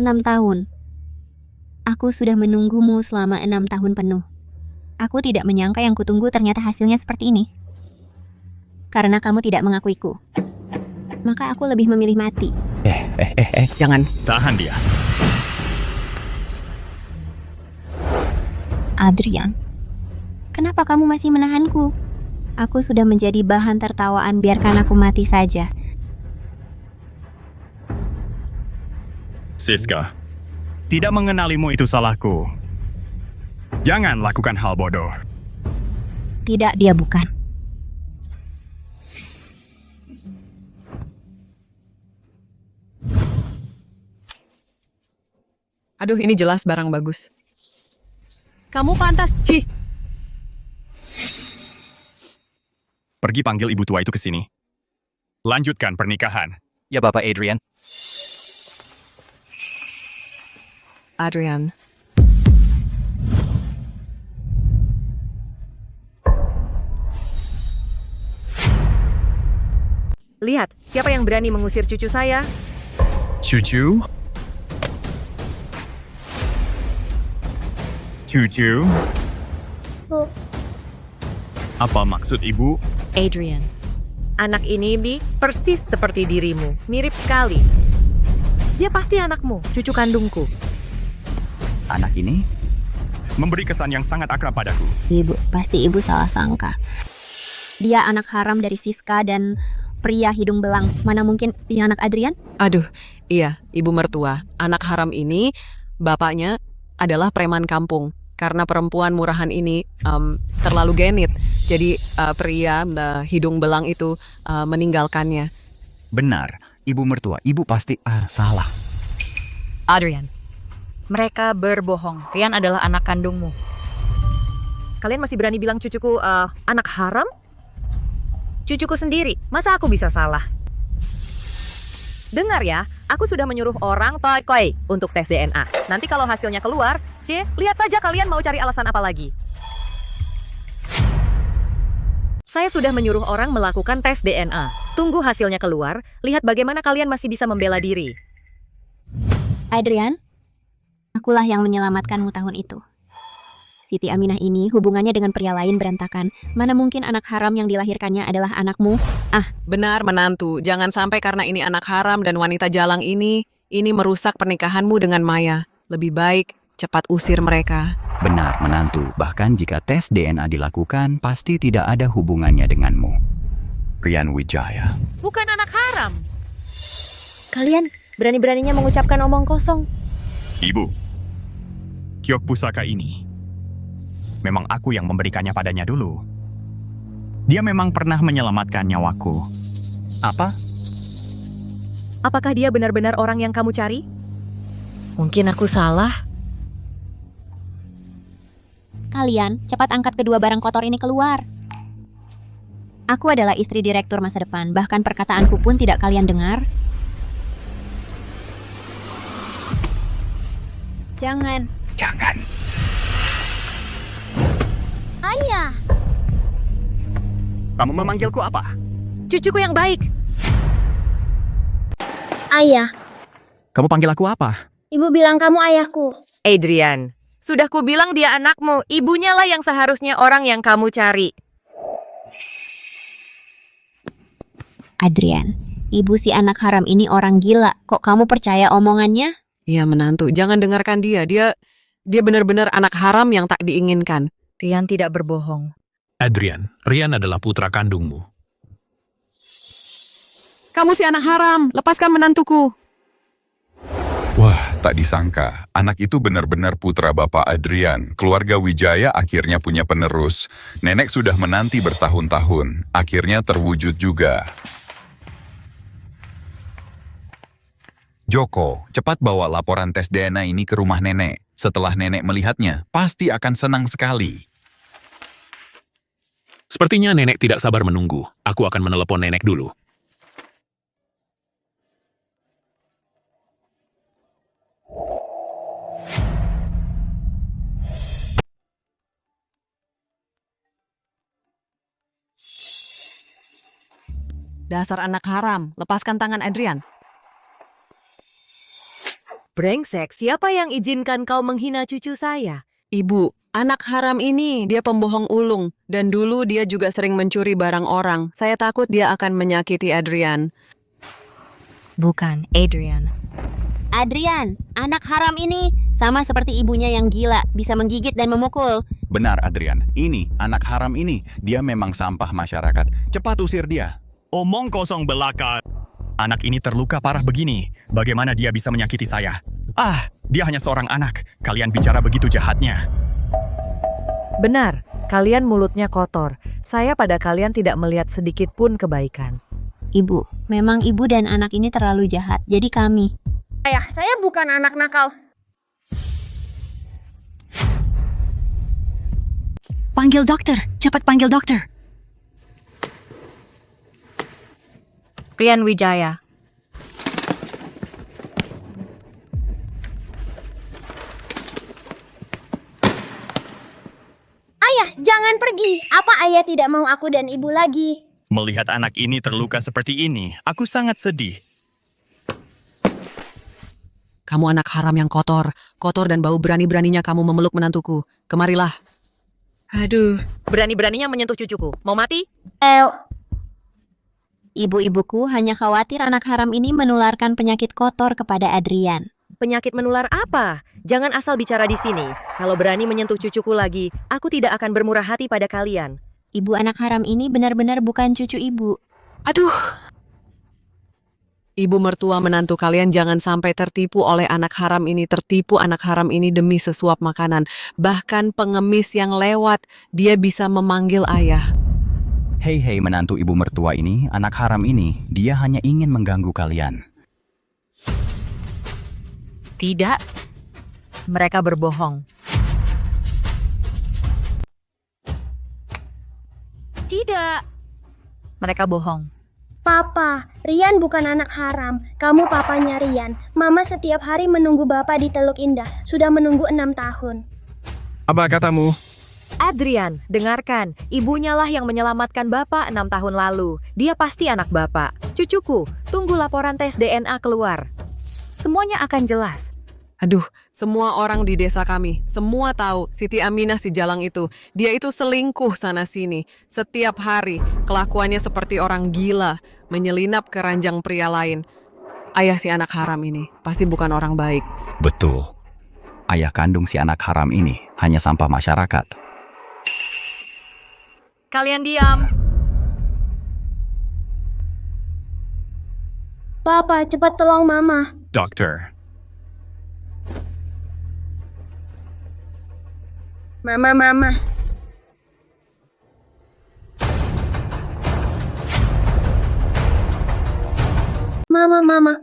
6 tahun. Aku sudah menunggumu selama 6 tahun penuh. Aku tidak menyangka yang kutunggu ternyata hasilnya seperti ini. Karena kamu tidak mengakuiku. Maka aku lebih memilih mati. Jangan. Tahan dia. Adrian, kenapa kamu masih menahanku? Aku sudah menjadi bahan tertawaan, biarkan aku mati saja. Siska, tidak mengenalimu itu salahku. Jangan lakukan hal bodoh. Tidak, dia bukan. Aduh, ini jelas barang bagus. Kamu pantas, Ci. Pergi panggil ibu tua itu ke sini. Lanjutkan pernikahan. Ya, Bapak Adrian. Adrian. Lihat, siapa yang berani mengusir cucu saya? Cucu? Cucu? Bu, Apa maksud ibu? Adrian. Anak ini nih persis seperti dirimu, mirip sekali. Dia pasti anakmu, cucu kandungku. Anak ini? Memberi kesan yang sangat akrab padaku. Ibu, pasti ibu salah sangka. Dia anak haram dari Siska dan pria hidung belang. Mana mungkin dia anak Adrian? Aduh, iya, ibu mertua. Anak haram ini, bapaknya adalah preman kampung. Karena perempuan murahan ini terlalu genit. Jadi pria hidung belang itu meninggalkannya. Benar, ibu mertua. Ibu pasti salah. Adrian, mereka berbohong. Rian adalah anak kandungmu. Kalian masih berani bilang cucuku anak haram? Cucuku sendiri, masa aku bisa salah? Dengar ya, aku sudah menyuruh orang Toy untuk tes DNA. Nanti kalau hasilnya keluar, lihat saja kalian mau cari alasan apa lagi. Saya sudah menyuruh orang melakukan tes DNA. Tunggu hasilnya keluar, lihat bagaimana kalian masih bisa membela diri. Adrian, akulah yang menyelamatkanmu tahun itu. Siti Aminah ini hubungannya dengan pria lain berantakan. Mana mungkin anak haram yang dilahirkannya adalah anakmu? Benar, menantu. Jangan sampai karena ini anak haram dan wanita jalang ini merusak pernikahanmu dengan Maya. Lebih baik cepat usir mereka. Benar, menantu. Bahkan jika tes DNA dilakukan, pasti tidak ada hubungannya denganmu. Rian Wijaya. Bukan anak haram. Kalian berani-beraninya mengucapkan omong kosong. Ibu, kiok pusaka ini memang aku yang memberikannya padanya dulu. Dia memang pernah menyelamatkan nyawaku. Apa? Apakah dia benar-benar orang yang kamu cari? Mungkin aku salah. Kalian, cepat angkat kedua barang kotor ini keluar. Aku adalah istri direktur masa depan, bahkan perkataanku pun tidak kalian dengar. Jangan. ayah. Kamu memanggilku apa? Cucuku yang baik. Ayah, Kamu panggil aku apa? ibu bilang kamu ayahku. Adrian, sudah kubilang dia anakmu. Ibunya lah yang seharusnya orang yang kamu cari. Adrian, ibu si anak haram ini orang gila. Kok kamu percaya omongannya? Iya, menantu. Jangan dengarkan dia. Dia benar-benar anak haram yang tak diinginkan. Rian tidak berbohong. Adrian, Rian adalah putra kandungmu. Kamu si anak haram. Lepaskan menantuku. Wah, tak disangka. Anak itu benar-benar putra Bapak Adrian. Keluarga Wijaya akhirnya punya penerus. Nenek sudah menanti bertahun-tahun. Akhirnya terwujud juga. Joko, cepat bawa laporan tes DNA ini ke rumah nenek. Setelah nenek melihatnya, pasti akan senang sekali. Sepertinya nenek tidak sabar menunggu. Aku akan menelepon nenek dulu. Dasar anak haram. Lepaskan tangan Adrian. Brengsek, siapa yang izinkan kau menghina cucu saya? Ibu, anak haram ini dia pembohong ulung. Dan dulu dia juga sering mencuri barang orang. Saya takut dia akan menyakiti Adrian. Bukan, Adrian. Adrian, anak haram ini sama seperti ibunya yang gila, bisa menggigit dan memukul. Benar, Adrian. Ini, anak haram ini, dia memang sampah masyarakat. Cepat usir dia. Omong kosong belaka. Anak ini terluka parah begini. Bagaimana dia bisa menyakiti saya? Dia hanya seorang anak. Kalian bicara begitu jahatnya. Benar, kalian mulutnya kotor. Saya pada kalian tidak melihat sedikit pun kebaikan. Ibu, memang ibu dan anak ini terlalu jahat. Jadi kami. Ayah, saya bukan anak nakal. Panggil dokter, cepat panggil dokter. Rian Wijaya. Ayah, jangan pergi. Apa ayah tidak mau aku dan ibu lagi? Melihat anak ini terluka seperti ini, aku sangat sedih. Kamu anak haram yang kotor dan bau berani-beraninya kamu memeluk menantuku. Kemarilah. Aduh, berani-beraninya menyentuh cucuku. Mau mati? Ibu-ibuku hanya khawatir anak haram ini menularkan penyakit kotor kepada Adrian. Penyakit menular apa? Jangan asal bicara di sini. Kalau berani menyentuh cucuku lagi, aku tidak akan bermurah hati pada kalian. Ibu anak haram ini benar-benar bukan cucu ibu. Aduh. Ibu mertua menantu kalian jangan sampai tertipu oleh anak haram ini. Tertipu anak haram ini demi sesuap makanan. Bahkan pengemis yang lewat, dia bisa memanggil ayah. Hei menantu ibu mertua ini, anak haram ini, dia hanya ingin mengganggu kalian. Tidak. Mereka berbohong. Tidak. Mereka bohong. Papa, Rian bukan anak haram. Kamu papanya Rian. Mama setiap hari menunggu Bapak di Teluk Indah. Sudah menunggu 6 tahun. Apa katamu? Adrian, dengarkan. Ibunya lah yang menyelamatkan Bapak 6 tahun lalu. Dia pasti anak Bapak. Cucuku, tunggu laporan tes DNA keluar. Semuanya akan jelas. Aduh, semua orang di desa kami, semua tahu Siti Aminah si Jalang itu. Dia itu selingkuh sana-sini. Setiap hari, kelakuannya seperti orang gila, menyelinap ke ranjang pria lain. Ayah si anak haram ini pasti bukan orang baik. Betul. Ayah kandung si anak haram ini hanya sampah masyarakat. Kalian diam. Papa, cepat tolong Mama. Dokter, Mama. Mama.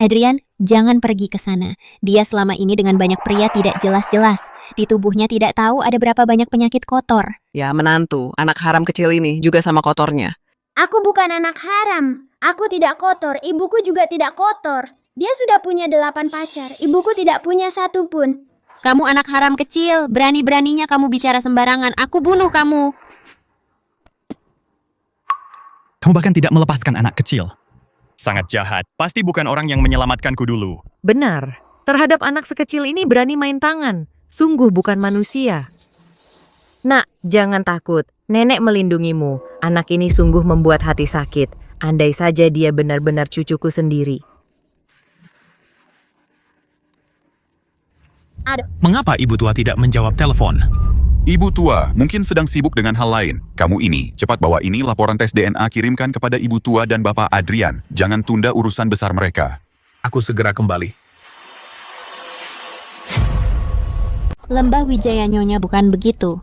Adrian, jangan pergi ke sana. Dia selama ini dengan banyak pria tidak jelas-jelas. Di tubuhnya tidak tahu ada berapa banyak penyakit kotor. Ya, menantu, anak haram kecil ini juga sama kotornya. Aku bukan anak haram. Aku tidak kotor. Ibuku juga tidak kotor. Dia sudah punya 8 pacar. Ibuku tidak punya 1 pun. Kamu anak haram kecil. Berani-beraninya kamu bicara sembarangan. Aku bunuh kamu. kamu bahkan tidak melepaskan anak kecil. Sangat jahat. Pasti bukan orang yang menyelamatkanku dulu. Benar. Terhadap anak sekecil ini berani main tangan. Sungguh bukan manusia. Nak, jangan takut. Nenek melindungimu. Anak ini sungguh membuat hati sakit. Andai saja dia benar-benar cucuku sendiri. Mengapa ibu tua tidak menjawab telepon? Ibu tua, mungkin sedang sibuk dengan hal lain. Kamu ini, cepat bawa ini laporan tes DNA kirimkan kepada ibu tua dan Bapak Adrian. Jangan tunda urusan besar mereka. Aku segera kembali. Lembah Wijaya Nyonya bukan begitu.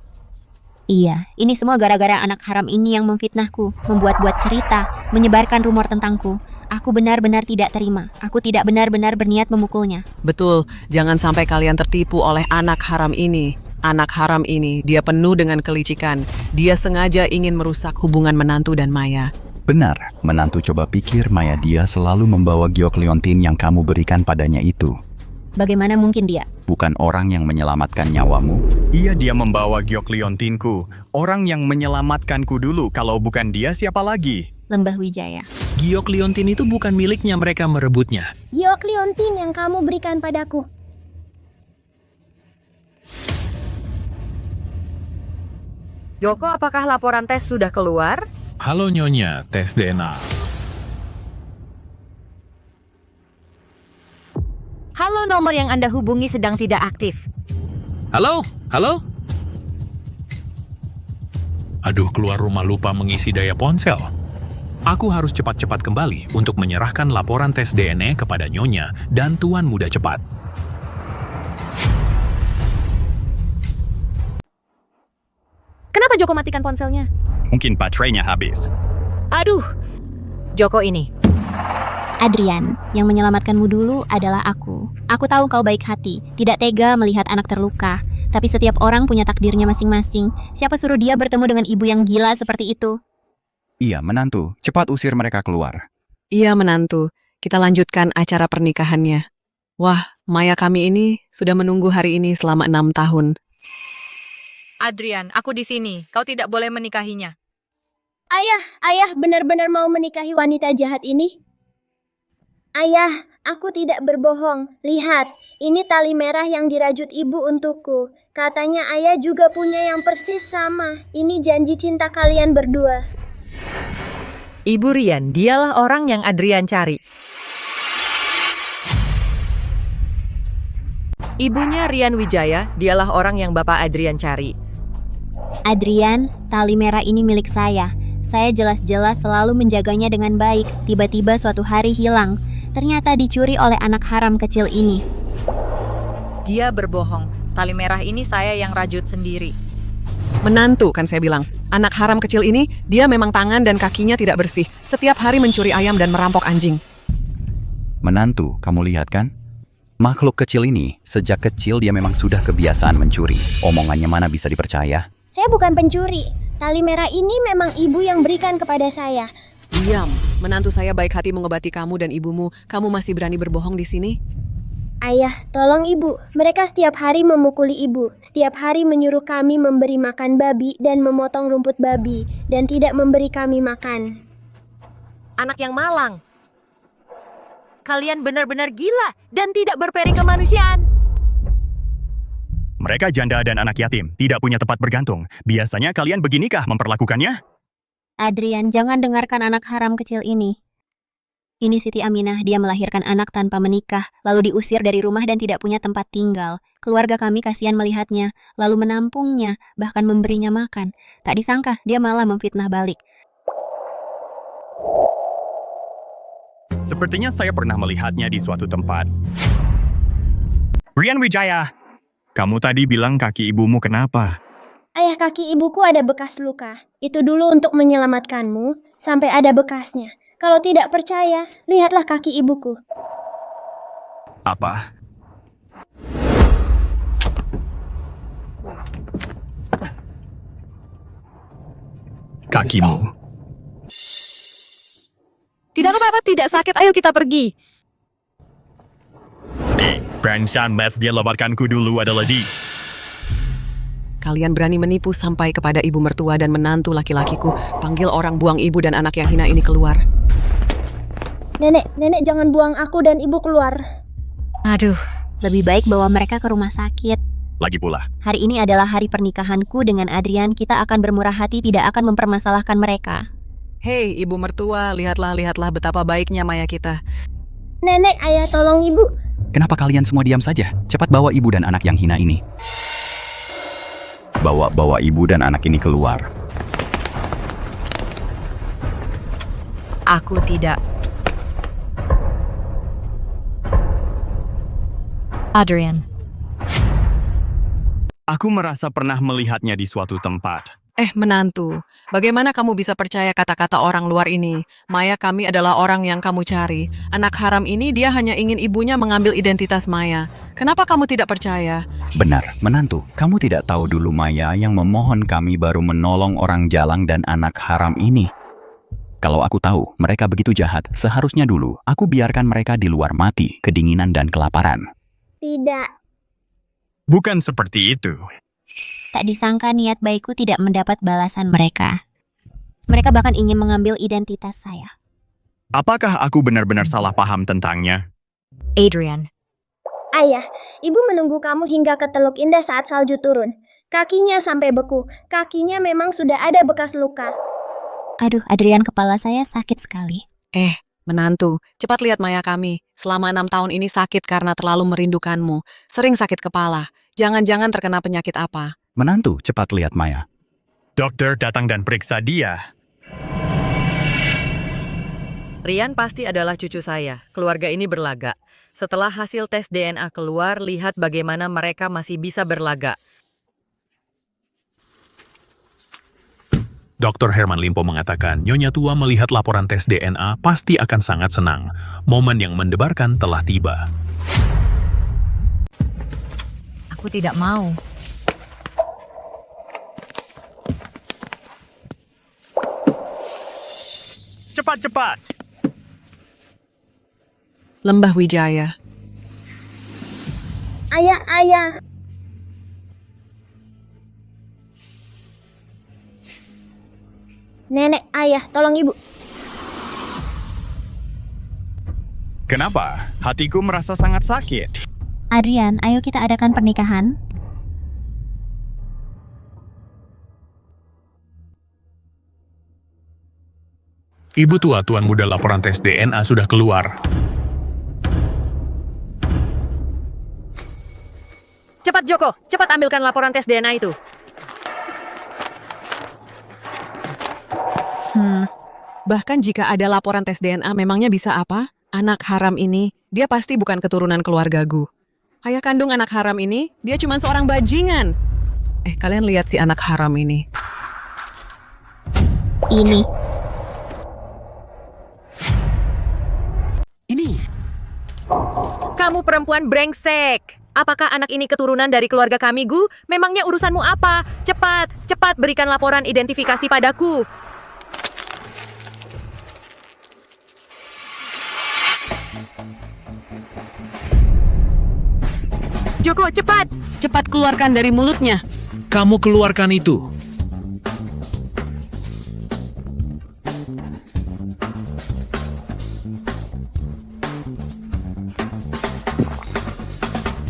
Iya, ini semua gara-gara anak haram ini yang memfitnahku, membuat-buat cerita, menyebarkan rumor tentangku. Aku benar-benar tidak terima. Aku tidak benar-benar berniat memukulnya. Betul, jangan sampai kalian tertipu oleh anak haram ini. Anak haram ini, dia penuh dengan kelicikan. Dia sengaja ingin merusak hubungan menantu dan Maya. Benar, menantu coba pikir Maya dia selalu membawa giok liontin yang kamu berikan padanya itu. Bagaimana mungkin dia? Bukan orang yang menyelamatkan nyawamu. Iya, dia membawa giok liontinku. Orang yang menyelamatkanku dulu. Kalau bukan dia, siapa lagi? Lembah Wijaya. Giok liontin itu bukan miliknya, mereka merebutnya. Giok liontin yang kamu berikan padaku. Joko, apakah laporan tes sudah keluar? Halo Nyonya, tes DNA. Halo, nomor yang Anda hubungi sedang tidak aktif. Halo? Aduh, keluar rumah lupa mengisi daya ponsel. Aku harus cepat-cepat kembali untuk menyerahkan laporan tes DNA kepada Nyonya dan Tuan Muda Cepat. Kenapa Joko matikan ponselnya? Mungkin baterainya habis. Aduh, Joko ini. Adrian, yang menyelamatkanmu dulu adalah aku. Aku tahu kau baik hati, tidak tega melihat anak terluka. Tapi setiap orang punya takdirnya masing-masing. Siapa suruh dia bertemu dengan ibu yang gila seperti itu? Iya, menantu. Cepat usir mereka keluar. Iya, menantu. Kita lanjutkan acara pernikahannya. Wah, Maya kami ini sudah menunggu hari ini selama 6 tahun. Adrian, aku di sini. Kau tidak boleh menikahinya. Ayah benar-benar mau menikahi wanita jahat ini? Ayah, aku tidak berbohong. Lihat, ini tali merah yang dirajut ibu untukku. Katanya ayah juga punya yang persis sama. Ini janji cinta kalian berdua. Ibu Rian, dialah orang yang Adrian cari. Ibunya Rian Wijaya, dialah orang yang Bapak Adrian cari. Adrian, tali merah ini milik saya. Saya jelas-jelas selalu menjaganya dengan baik. Tiba-tiba suatu hari hilang. Ternyata dicuri oleh anak haram kecil ini. Dia berbohong. Tali merah ini saya yang rajut sendiri. Menantu kan saya bilang. Anak haram kecil ini, dia memang tangan dan kakinya tidak bersih. Setiap hari mencuri ayam dan merampok anjing. Menantu, kamu lihat kan? Makhluk kecil ini, sejak kecil dia memang sudah kebiasaan mencuri. Omongannya mana bisa dipercaya? Saya bukan pencuri. Tali merah ini memang ibu yang berikan kepada saya. Diam, menantu saya baik hati mengobati kamu dan ibumu. Kamu masih berani berbohong di sini? Ayah, tolong ibu. Mereka setiap hari memukuli ibu. Setiap hari menyuruh kami memberi makan babi dan memotong rumput babi. Dan tidak memberi kami makan. Anak yang malang. Kalian benar-benar gila dan tidak berperi kemanusiaan. Mereka janda dan anak yatim, tidak punya tempat bergantung. Biasanya kalian beginikah memperlakukannya? Adrian, jangan dengarkan anak haram kecil ini. Ini Siti Aminah, dia melahirkan anak tanpa menikah, lalu diusir dari rumah dan tidak punya tempat tinggal. Keluarga kami kasihan melihatnya, lalu menampungnya, bahkan memberinya makan. Tak disangka, dia malah memfitnah balik. Sepertinya saya pernah melihatnya di suatu tempat. Rian Wijaya, kamu tadi bilang kaki ibumu kenapa? Ayah, kaki ibuku ada bekas luka. Itu dulu untuk menyelamatkanmu, sampai ada bekasnya. Kalau tidak percaya, lihatlah kaki ibuku. Apa? Kakimu. Tidak apa-apa, tidak sakit. Ayo kita pergi. Perancang mes dia lebatkanku dulu adalah di. Kalian berani menipu sampai kepada ibu mertua dan menantu laki-lakiku. Panggil orang buang ibu dan anak yang hina ini keluar. Nenek jangan buang aku dan ibu keluar. Aduh, lebih baik bawa mereka ke rumah sakit. Lagi pula. Hari ini adalah hari pernikahanku dengan Adrian. Kita akan bermurah hati, tidak akan mempermasalahkan mereka. Hei, ibu mertua, lihatlah betapa baiknya Maya kita. Nenek, ayah tolong ibu. Kenapa kalian semua diam saja? Cepat bawa ibu dan anak yang hina ini. Bawa ibu dan anak ini keluar. Aku tidak. Adrian. Aku merasa pernah melihatnya di suatu tempat. Menantu, bagaimana kamu bisa percaya kata-kata orang luar ini? Maya kami adalah orang yang kamu cari. Anak haram ini dia hanya ingin ibunya mengambil identitas Maya. Kenapa kamu tidak percaya? Benar, menantu. Kamu tidak tahu dulu Maya yang memohon kami baru menolong orang jalang dan anak haram ini. Kalau aku tahu mereka begitu jahat, seharusnya dulu aku biarkan mereka di luar mati, kedinginan dan kelaparan. Tidak. Bukan seperti itu. Tak disangka niat baikku tidak mendapat balasan mereka. Mereka bahkan ingin mengambil identitas saya. Apakah aku benar-benar salah paham tentangnya? Adrian. Ayah, ibu menunggu kamu hingga ke Teluk Indah saat salju turun. Kakinya sampai beku. Kakinya memang sudah ada bekas luka. Aduh, Adrian, kepala saya sakit sekali. Menantu, cepat lihat Maya kami. Selama 6 tahun ini sakit karena terlalu merindukanmu. Sering sakit kepala. Jangan-jangan terkena penyakit apa. Menantu, cepat lihat Maya. Dokter datang dan periksa dia. Rian pasti adalah cucu saya. Keluarga ini berlaga. Setelah hasil tes DNA keluar, lihat bagaimana mereka masih bisa berlaga. Dr. Herman Limpo mengatakan Nyonya tua melihat laporan tes DNA pasti akan sangat senang. Momen yang mendebarkan telah tiba. Aku tidak mau. Cepat-cepat! Lembah Wijaya. Ayah, ayah. Nenek, ayah, tolong ibu. Kenapa? Hatiku merasa sangat sakit. Adrian, ayo kita adakan pernikahan. Ibu tua, tuan muda, laporan tes DNA sudah keluar. Cepat Joko, cepat ambilkan laporan tes DNA itu. Bahkan jika ada laporan tes DNA, memangnya bisa apa? Anak haram ini, dia pasti bukan keturunan keluarga Gu. Ayah kandung anak haram ini, dia cuma seorang bajingan. Kalian lihat si anak haram ini. Ini. Kamu perempuan brengsek. Apakah anak ini keturunan dari keluarga kami, Gu? Memangnya urusanmu apa? Cepat, cepat berikan laporan identifikasi padaku. Joko, cepat! Cepat keluarkan dari mulutnya. Kamu keluarkan itu.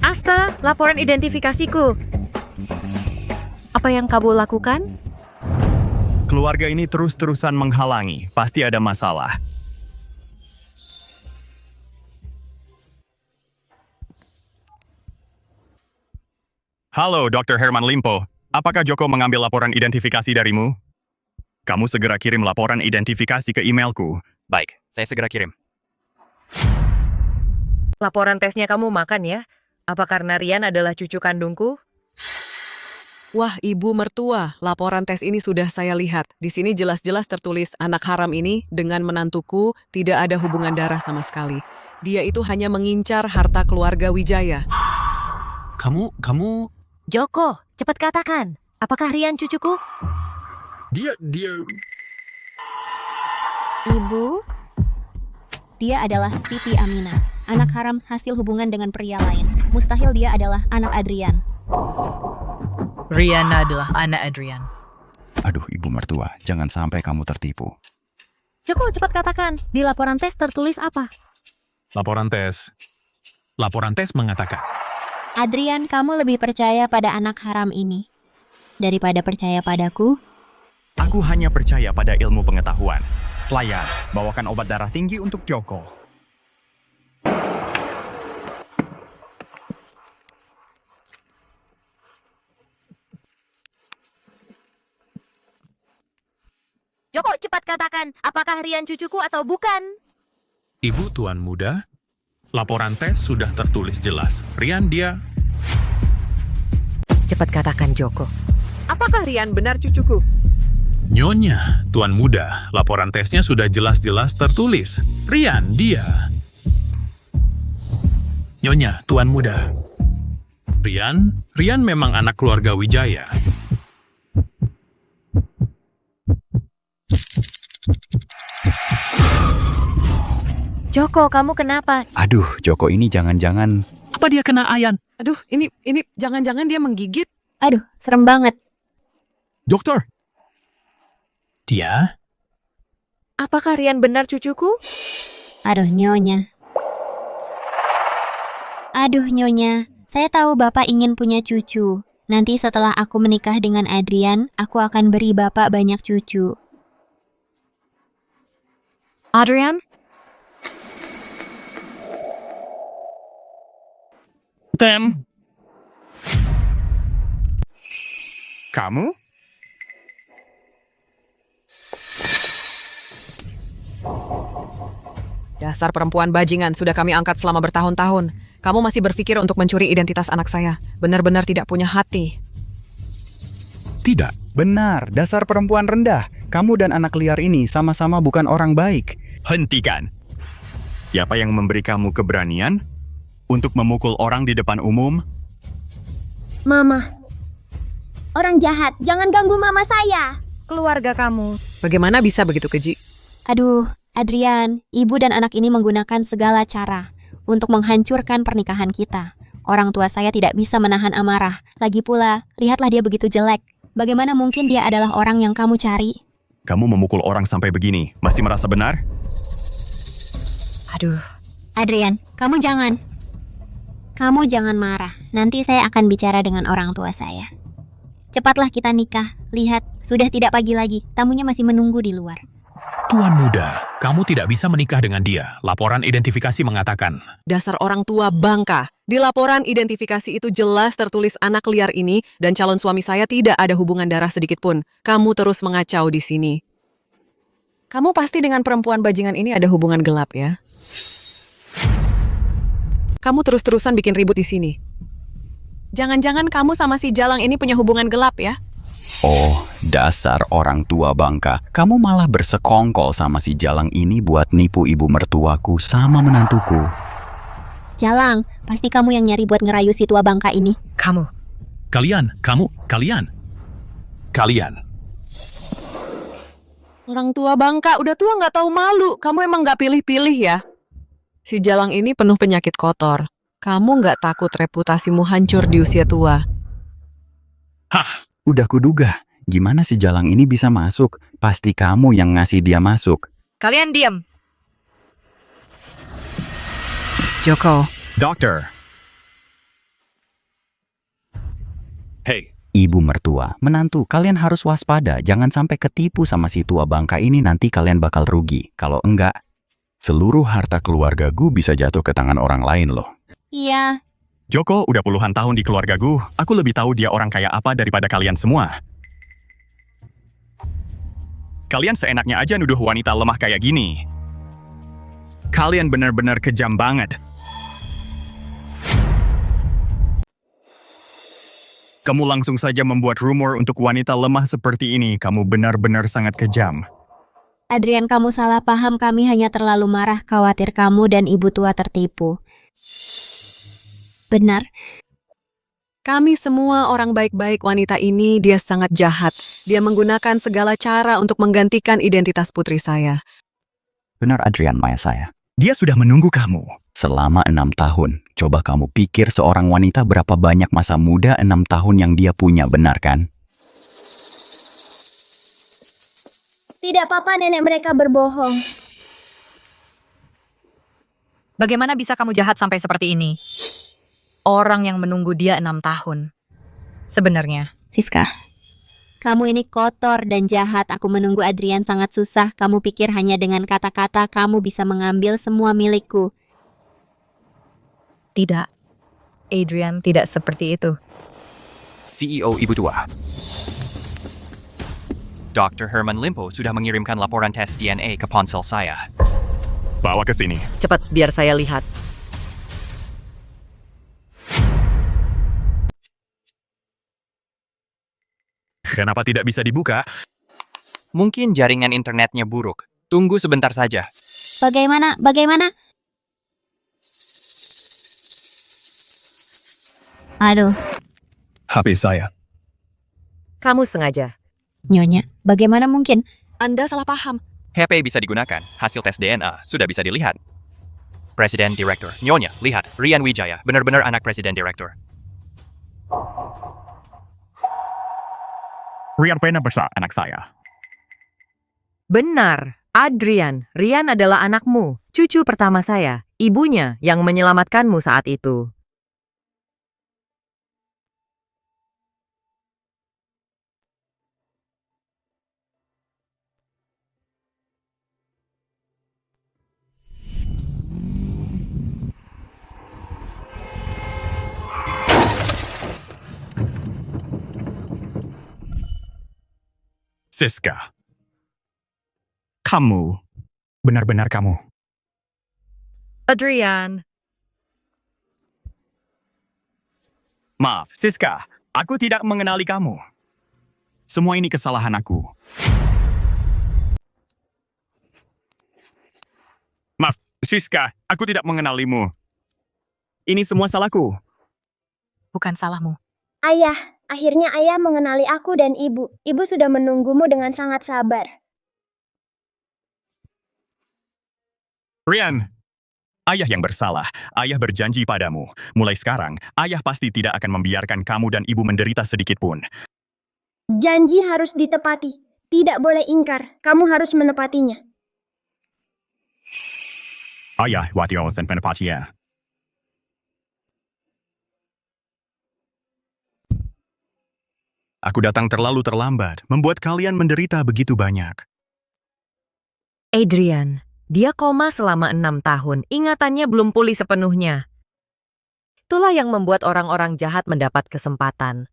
Asta, laporan identifikasiku. Apa yang kamu lakukan? Keluarga ini terus-terusan menghalangi. Pasti ada masalah. Halo, Dr. Herman Limpo. Apakah Joko mengambil laporan identifikasi darimu? Kamu segera kirim laporan identifikasi ke emailku. Baik, saya segera kirim. Laporan tesnya kamu makan ya? Apa karena Rian adalah cucu kandungku? Wah, ibu mertua, laporan tes ini sudah saya lihat. Di sini jelas-jelas tertulis anak haram ini dengan menantuku tidak ada hubungan darah sama sekali. Dia itu hanya mengincar harta keluarga Wijaya. Kamu... Joko, cepat katakan. Apakah Rian cucuku? Dia... Ibu, dia adalah Siti Aminah, anak haram hasil hubungan dengan pria lain. Mustahil dia adalah anak Adrian. Riana adalah anak Adrian. Aduh, ibu mertua, jangan sampai kamu tertipu. Joko, cepat katakan. Di laporan tes tertulis apa? Laporan tes mengatakan Adrian, kamu lebih percaya pada anak haram ini daripada percaya padaku? Aku hanya percaya pada ilmu pengetahuan. Pelayan, bawakan obat darah tinggi untuk Joko. Joko, cepat katakan. Apakah Rian cucuku atau bukan? Ibu tuan muda, laporan tes sudah tertulis jelas. Rian dia... Cepat katakan, Joko. Apakah Rian benar cucuku? Nyonya, tuan muda, laporan tesnya sudah jelas-jelas tertulis. Rian dia... Nyonya, tuan muda. Rian memang anak keluarga Wijaya. Joko, kamu kenapa? Aduh, Joko ini jangan-jangan... Apa dia kena Ayan? Aduh, ini jangan-jangan dia menggigit. Aduh, serem banget. Dokter! Dia? Apakah Rian benar cucuku? Aduh, Nyonya. Saya tahu Bapak ingin punya cucu. Nanti setelah aku menikah dengan Adrian, aku akan beri Bapak banyak cucu. Adrian? Kamu? Dasar perempuan bajingan, sudah kami angkat selama bertahun-tahun. Kamu masih berpikir untuk mencuri identitas anak saya. Benar-benar tidak punya hati. Tidak. Benar, dasar perempuan rendah. Kamu dan anak liar ini sama-sama bukan orang baik. Hentikan. Siapa yang memberi kamu keberanian untuk memukul orang di depan umum? Mama. Orang jahat, jangan ganggu mama saya. Keluarga kamu. Bagaimana bisa begitu keji? Aduh, Adrian, ibu dan anak ini menggunakan segala cara untuk menghancurkan pernikahan kita. Orang tua saya tidak bisa menahan amarah. Lagi pula, lihatlah dia begitu jelek. Bagaimana mungkin dia adalah orang yang kamu cari? Kamu memukul orang sampai begini, masih merasa benar? Aduh, Adrian, kamu jangan. Kamu jangan marah. Nanti saya akan bicara dengan orang tua saya. Cepatlah kita nikah. Lihat, sudah tidak pagi lagi. Tamunya masih menunggu di luar. Tuan muda, kamu tidak bisa menikah dengan dia. Laporan identifikasi mengatakan. Dasar orang tua bangka. Di laporan identifikasi itu jelas tertulis anak liar ini dan calon suami saya tidak ada hubungan darah sedikit pun. Kamu terus mengacau di sini. Kamu pasti dengan perempuan bajingan ini ada hubungan gelap ya? Kamu terus-terusan bikin ribut di sini. Jangan-jangan kamu sama si Jalang ini punya hubungan gelap ya? Oh, dasar orang tua bangka. Kamu malah bersekongkol sama si Jalang ini buat nipu ibu mertuaku sama menantuku. Jalang, pasti kamu yang nyari buat ngerayu si tua bangka ini. Kalian. Orang tua bangka, udah tua nggak tahu malu. Kamu emang nggak pilih-pilih ya? Si Jalang ini penuh penyakit kotor. Kamu nggak takut reputasimu hancur di usia tua? Hah, Udah kuduga, gimana si Jalang ini bisa masuk? Pasti kamu yang ngasih dia masuk. kalian diam. Joko. Dokter. Hey, Ibu mertua, menantu, kalian harus waspada. Jangan sampai ketipu sama si tua bangka ini, nanti kalian bakal rugi. Kalau enggak, seluruh harta keluarga gue bisa jatuh ke tangan orang lain loh. Iya. Joko udah puluhan tahun di keluarga gue. Aku lebih tahu dia orang kayak apa daripada kalian semua. Kalian seenaknya aja nuduh wanita lemah kayak gini. Kalian benar-benar kejam banget. Kamu langsung saja membuat rumor untuk wanita lemah seperti ini. Kamu benar-benar sangat kejam. Adrian, kamu salah paham. Kami hanya terlalu marah, khawatir kamu dan ibu tua tertipu. Benar. Kami semua orang baik-baik, wanita ini dia sangat jahat. Dia menggunakan segala cara untuk menggantikan identitas putri saya. Benar Adrian, Maya saya. Dia sudah menunggu kamu. Selama 6 tahun. Coba kamu pikir seorang wanita berapa banyak masa muda 6 tahun yang dia punya, benar kan? Tidak apa-apa nenek mereka berbohong. Bagaimana bisa kamu jahat sampai seperti ini? Orang yang menunggu dia 6 tahun. Sebenarnya. Siska, kamu ini kotor dan jahat. Aku menunggu Adrian sangat susah. Kamu pikir hanya dengan kata-kata kamu bisa mengambil semua milikku. Tidak. Adrian tidak seperti itu. CEO Ibu Tua. Dr. Herman Limpo sudah mengirimkan laporan tes DNA ke ponsel saya. Bawa ke sini. Cepat, biar saya lihat. Kenapa tidak bisa dibuka? Mungkin jaringan internetnya buruk. Tunggu sebentar saja. Bagaimana? Aduh, HP saya. Kamu sengaja. Nyonya, bagaimana mungkin? Anda salah paham. HP bisa digunakan. Hasil tes DNA sudah bisa dilihat. Presiden Direktur. Nyonya, lihat. Rian Wijaya. Benar-benar anak Presiden Direktur. Rian Pena besar anak saya. Benar, Adrian. Rian adalah anakmu, cucu pertama saya, ibunya yang menyelamatkanmu saat itu. Siska. Kamu. Benar-benar kamu. Adrian. Maaf, Siska. Aku tidak mengenali kamu. Semua ini kesalahan aku. Maaf, Siska, aku tidak mengenalimu. Ini semua salahku. Bukan salahmu. Ayah, akhirnya ayah mengenali aku dan ibu. Ibu sudah menunggumu dengan sangat sabar. Rian, ayah yang bersalah. Ayah berjanji padamu. Mulai sekarang, ayah pasti tidak akan membiarkan kamu dan ibu menderita sedikit pun. Janji harus ditepati. Tidak boleh ingkar. Kamu harus menepatinya. Ayah, watio sen penepatnya. Aku datang terlalu terlambat, membuat kalian menderita begitu banyak. Adrian, dia koma selama 6 tahun, ingatannya belum pulih sepenuhnya. Itulah yang membuat orang-orang jahat mendapat kesempatan.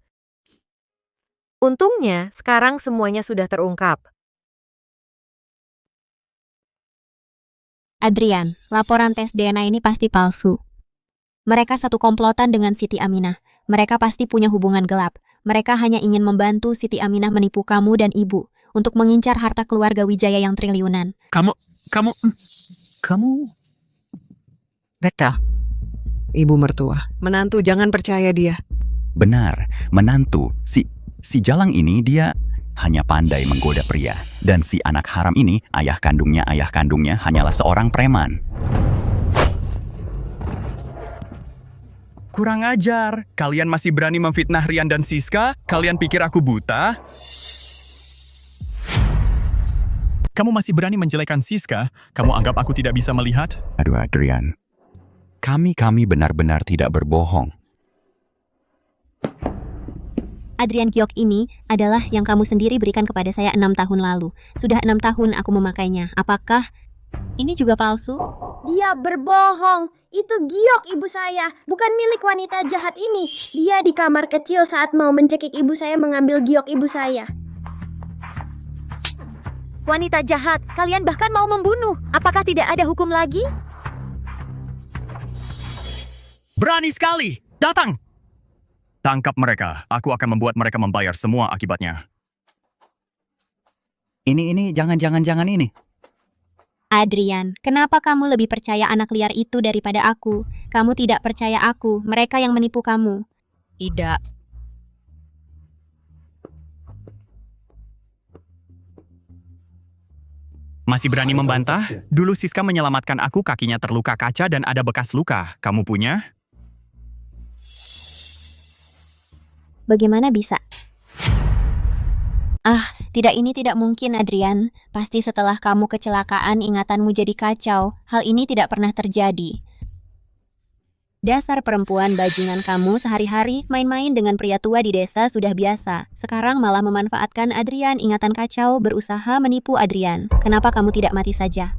Untungnya, sekarang semuanya sudah terungkap. Adrian, laporan tes DNA ini pasti palsu. Mereka satu komplotan dengan Siti Aminah. Mereka pasti punya hubungan gelap. Mereka hanya ingin membantu Siti Aminah menipu kamu dan ibu untuk mengincar harta keluarga Wijaya yang triliunan. Kamu... Betul. Ibu mertua. Menantu, jangan percaya dia. Benar, menantu. Si Jalang ini dia hanya pandai menggoda pria. Dan si anak haram ini, ayah kandungnya hanyalah seorang preman. Kurang ajar. Kalian masih berani memfitnah Rian dan Siska? Kalian pikir aku buta? Kamu masih berani menjelekan Siska? Kamu anggap aku tidak bisa melihat? Aduh Adrian, kami benar-benar tidak berbohong. Adrian Giok ini adalah yang kamu sendiri berikan kepada saya 6 tahun lalu. Sudah 6 tahun aku memakainya. Apakah ini juga palsu? Dia berbohong. Itu giok ibu saya, bukan milik wanita jahat ini. Dia di kamar kecil saat mau mencekik ibu saya mengambil giok ibu saya. Wanita jahat, kalian bahkan mau membunuh. Apakah tidak ada hukum lagi? Berani sekali! Datang! Tangkap mereka. Aku akan membuat mereka membayar semua akibatnya. Ini, jangan ini. Adrian, kenapa kamu lebih percaya anak liar itu daripada aku? Kamu tidak percaya aku, mereka yang menipu kamu. Tidak. Masih berani membantah? Dulu Siska menyelamatkan aku, kakinya terluka kaca dan ada bekas luka. Kamu punya? Bagaimana bisa? Ini tidak mungkin, Adrian. Pasti setelah kamu kecelakaan, ingatanmu jadi kacau. Hal ini tidak pernah terjadi. Dasar perempuan bajingan kamu sehari-hari main-main dengan pria tua di desa sudah biasa. Sekarang malah memanfaatkan Adrian, ingatan kacau, berusaha menipu Adrian. Kenapa kamu tidak mati saja?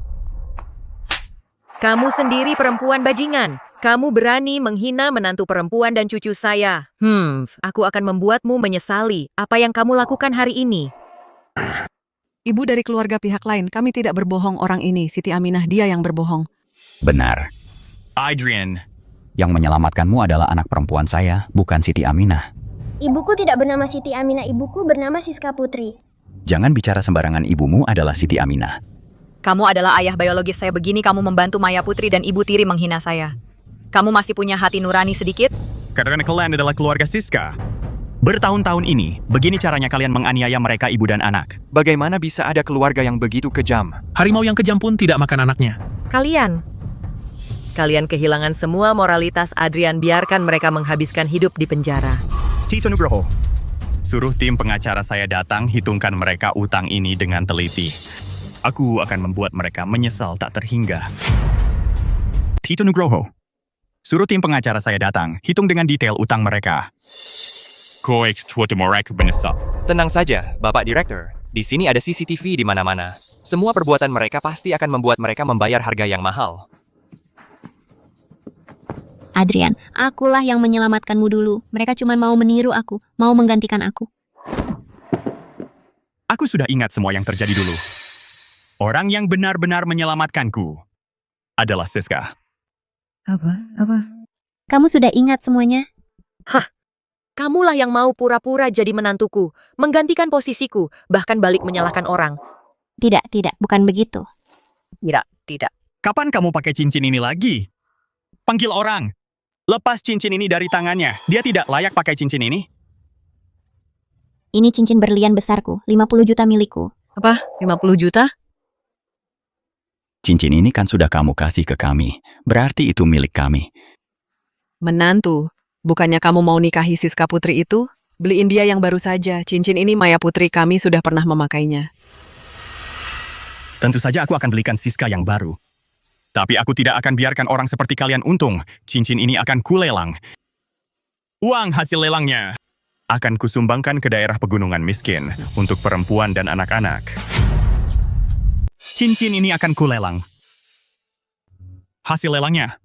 Kamu sendiri perempuan bajingan. Kamu berani menghina menantu perempuan dan cucu saya. Aku akan membuatmu menyesali apa yang kamu lakukan hari ini. Ibu dari keluarga pihak lain, kami tidak berbohong orang ini. Siti Aminah dia yang berbohong. Benar. Adrian. Yang menyelamatkanmu adalah anak perempuan saya, bukan Siti Aminah. Ibuku tidak bernama Siti Aminah, ibuku bernama Siska Putri. Jangan bicara sembarangan, ibumu adalah Siti Aminah. Kamu adalah ayah biologis saya, begini kamu membantu Maya Putri dan ibu tiri menghina saya. Kamu masih punya hati nurani sedikit? Karena kalian adalah keluarga Siska. Bertahun-tahun ini, begini caranya kalian menganiaya mereka ibu dan anak. Bagaimana bisa ada keluarga yang begitu kejam? Harimau yang kejam pun tidak makan anaknya. Kalian kehilangan semua moralitas Adrian, biarkan mereka menghabiskan hidup di penjara. Tito Nugroho, suruh tim pengacara saya datang, hitungkan mereka utang ini dengan teliti. Aku akan membuat mereka menyesal tak terhingga. Tito Nugroho, suruh tim pengacara saya datang, hitung dengan detail utang mereka. Tenang saja, Bapak Direktur. Di sini ada CCTV di mana-mana. Semua perbuatan mereka pasti akan membuat mereka membayar harga yang mahal. Adrian, akulah yang menyelamatkanmu dulu. Mereka cuma mau meniru aku, mau menggantikan aku. Aku sudah ingat semua yang terjadi dulu. Orang yang benar-benar menyelamatkanku adalah Siska. Apa? Kamu sudah ingat semuanya? Kamulah yang mau pura-pura jadi menantuku, menggantikan posisiku, bahkan balik menyalahkan orang. Tidak, bukan begitu. Tidak. Kapan kamu pakai cincin ini lagi? Panggil orang. Lepas cincin ini dari tangannya. Dia tidak layak pakai cincin ini. Ini cincin berlian besarku, 50 juta milikku. Apa? 50 juta? Cincin ini kan sudah kamu kasih ke kami. Berarti itu milik kami. Menantu. Bukannya kamu mau nikahi Siska Putri itu? Beliin dia yang baru saja. Cincin ini Maya Putri kami sudah pernah memakainya. Tentu saja aku akan belikan Siska yang baru. Tapi aku tidak akan biarkan orang seperti kalian untung. Cincin ini akan kulelang. Uang hasil lelangnya akan kusumbangkan ke daerah pegunungan miskin untuk perempuan dan anak-anak. Cincin ini akan kulelang. Hasil lelangnya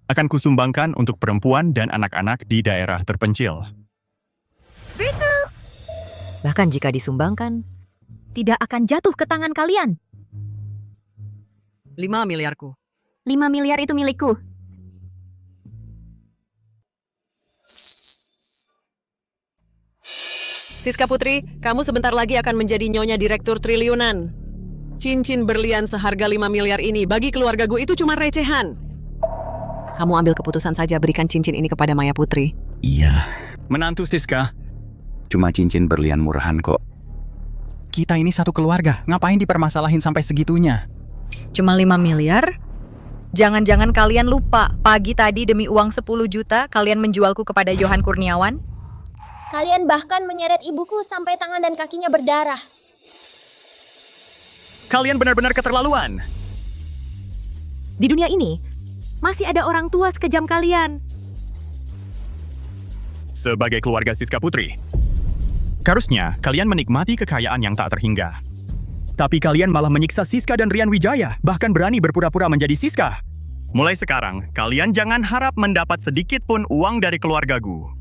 akan kusumbangkan untuk perempuan dan anak-anak di daerah terpencil. Bahkan jika disumbangkan, tidak akan jatuh ke tangan kalian. 5 miliarku. 5 miliar itu milikku. Siska Putri, kamu sebentar lagi akan menjadi nyonya direktur triliunan. Cincin berlian seharga 5 miliar ini bagi keluarga gue itu cuma recehan. Kamu ambil keputusan saja, berikan cincin ini kepada Maya Putri. Iya. Menantu Siska. Cuma cincin berlian murahan kok. Kita ini satu keluarga, ngapain dipermasalahin sampai segitunya? Cuma 5 miliar? Jangan-jangan kalian lupa, pagi tadi demi uang 10 juta kalian menjualku kepada Johan Kurniawan? Kalian bahkan menyeret ibuku sampai tangan dan kakinya berdarah. Kalian benar-benar keterlaluan. Di dunia ini, masih ada orang tua sekejam kalian. Sebagai keluarga Siska Putri, harusnya kalian menikmati kekayaan yang tak terhingga. Tapi kalian malah menyiksa Siska dan Rian Wijaya, bahkan berani berpura-pura menjadi Siska. Mulai sekarang, kalian jangan harap mendapat sedikit pun uang dari keluargaku.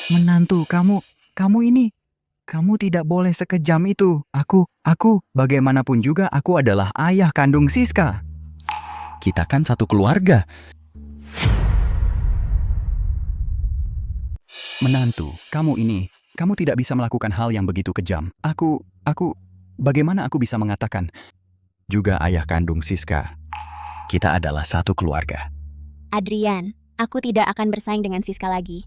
Menantu, kamu tidak boleh sekejam itu. Aku, bagaimanapun juga aku adalah ayah kandung Siska. Kita kan satu keluarga. Menantu, kamu tidak bisa melakukan hal yang begitu kejam. Bagaimana aku bisa mengatakan? Juga ayah kandung Siska. Kita adalah satu keluarga. Adrian, aku tidak akan bersaing dengan Siska lagi.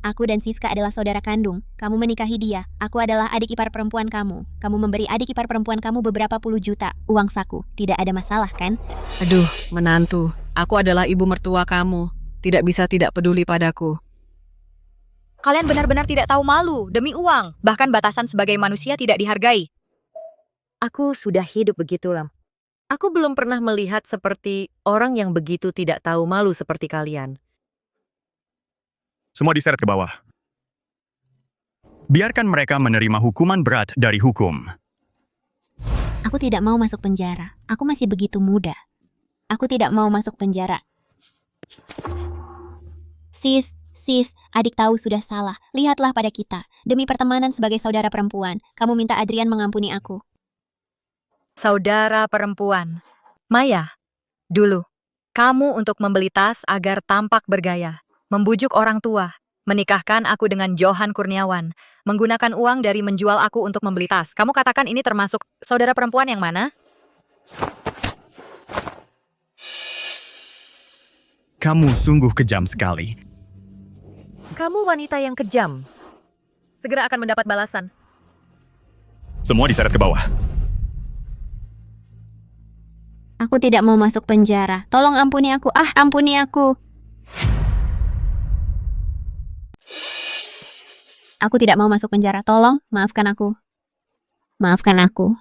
Aku dan Siska adalah saudara kandung. Kamu menikahi dia. Aku adalah adik ipar perempuan kamu. Kamu memberi adik ipar perempuan kamu beberapa puluh juta uang saku. Tidak ada masalah, kan? Aduh, menantu. Aku adalah ibu mertua kamu. Tidak bisa tidak peduli padaku. Kalian benar-benar tidak tahu malu demi uang. Bahkan batasan sebagai manusia tidak dihargai. Aku sudah hidup begitu lama. Aku belum pernah melihat seperti orang yang begitu tidak tahu malu seperti kalian. Semua diseret ke bawah. Biarkan mereka menerima hukuman berat dari hukum. Aku tidak mau masuk penjara. Aku masih begitu muda. Aku tidak mau masuk penjara. Sis, adik tahu sudah salah. Lihatlah pada kita. Demi pertemanan sebagai saudara perempuan, kamu minta Adrian mengampuni aku. Saudara perempuan. Maya, dulu, kamu untuk membeli tas agar tampak bergaya. Membujuk orang tua, menikahkan aku dengan Johan Kurniawan, menggunakan uang dari menjual aku untuk membeli tas. Kamu katakan ini termasuk saudara perempuan yang mana? Kamu sungguh kejam sekali. Kamu wanita yang kejam. Segera akan mendapat balasan. Semua diseret ke bawah. Aku tidak mau masuk penjara. Tolong ampuni aku. Ampuni aku. Aku tidak mau masuk penjara. Tolong, maafkan aku. Maafkan aku.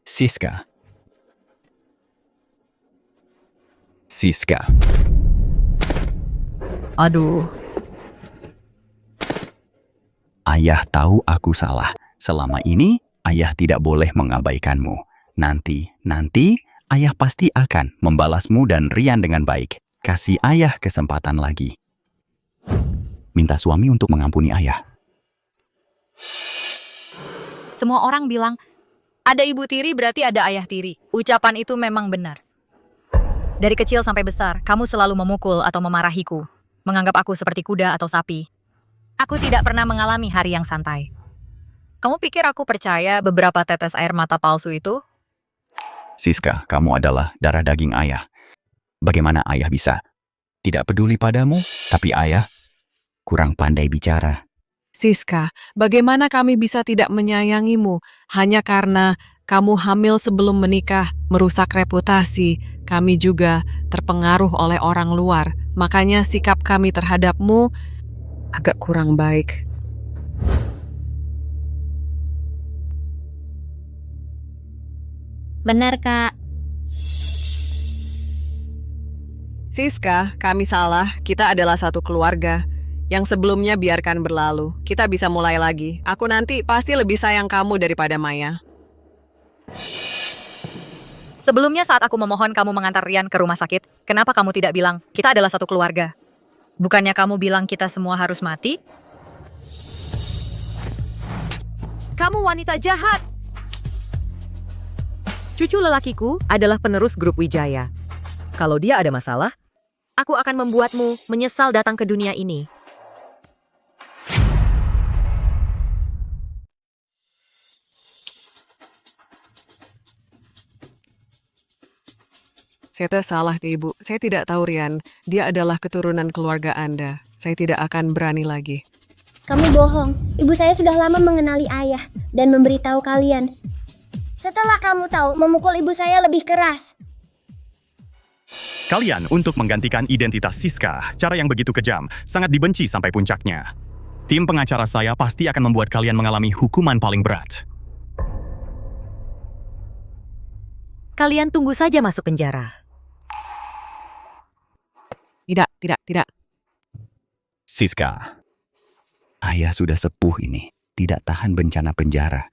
Siska. Aduh. Ayah tahu aku salah. Selama ini, ayah tidak boleh mengabaikanmu. Nanti, ayah pasti akan membalasmu dan Rian dengan baik. Kasih ayah kesempatan lagi. Minta suami untuk mengampuni ayah. Semua orang bilang, Ada ibu tiri berarti ada ayah tiri. Ucapan itu memang benar. Dari kecil sampai besar, kamu selalu memukul atau memarahiku. Menganggap aku seperti kuda atau sapi. Aku tidak pernah mengalami hari yang santai. Kamu pikir aku percaya beberapa tetes air mata palsu itu? Siska, kamu adalah darah daging ayah. Bagaimana ayah bisa tidak peduli padamu, tapi ayah kurang pandai bicara. Siska, bagaimana kami bisa tidak menyayangimu hanya karena kamu hamil sebelum menikah, merusak reputasi. Kami juga terpengaruh oleh orang luar. Makanya sikap kami terhadapmu agak kurang baik. Benar, Kak. Siska, kami salah. Kita adalah satu keluarga. Yang sebelumnya biarkan berlalu. Kita bisa mulai lagi. Aku nanti pasti lebih sayang kamu daripada Maya. Sebelumnya saat aku memohon kamu mengantar Rian ke rumah sakit, kenapa kamu tidak bilang, kita adalah satu keluarga? Bukannya kamu bilang kita semua harus mati? Kamu wanita jahat! Cucu lelakiku adalah penerus grup Wijaya. Kalau dia ada masalah, aku akan membuatmu menyesal datang ke dunia ini. Saya salah ke ibu. Saya tidak tahu Rian. Dia adalah keturunan keluarga Anda. Saya tidak akan berani lagi. Kamu bohong. Ibu saya sudah lama mengenali ayah dan memberitahu kalian. Setelah kamu tahu, memukul ibu saya lebih keras. Kalian untuk menggantikan identitas Siska, cara yang begitu kejam, sangat dibenci sampai puncaknya. Tim pengacara saya pasti akan membuat kalian mengalami hukuman paling berat. Kalian tunggu saja masuk penjara. Tidak. Siska, ayah sudah sepuh ini, tidak tahan bencana penjara.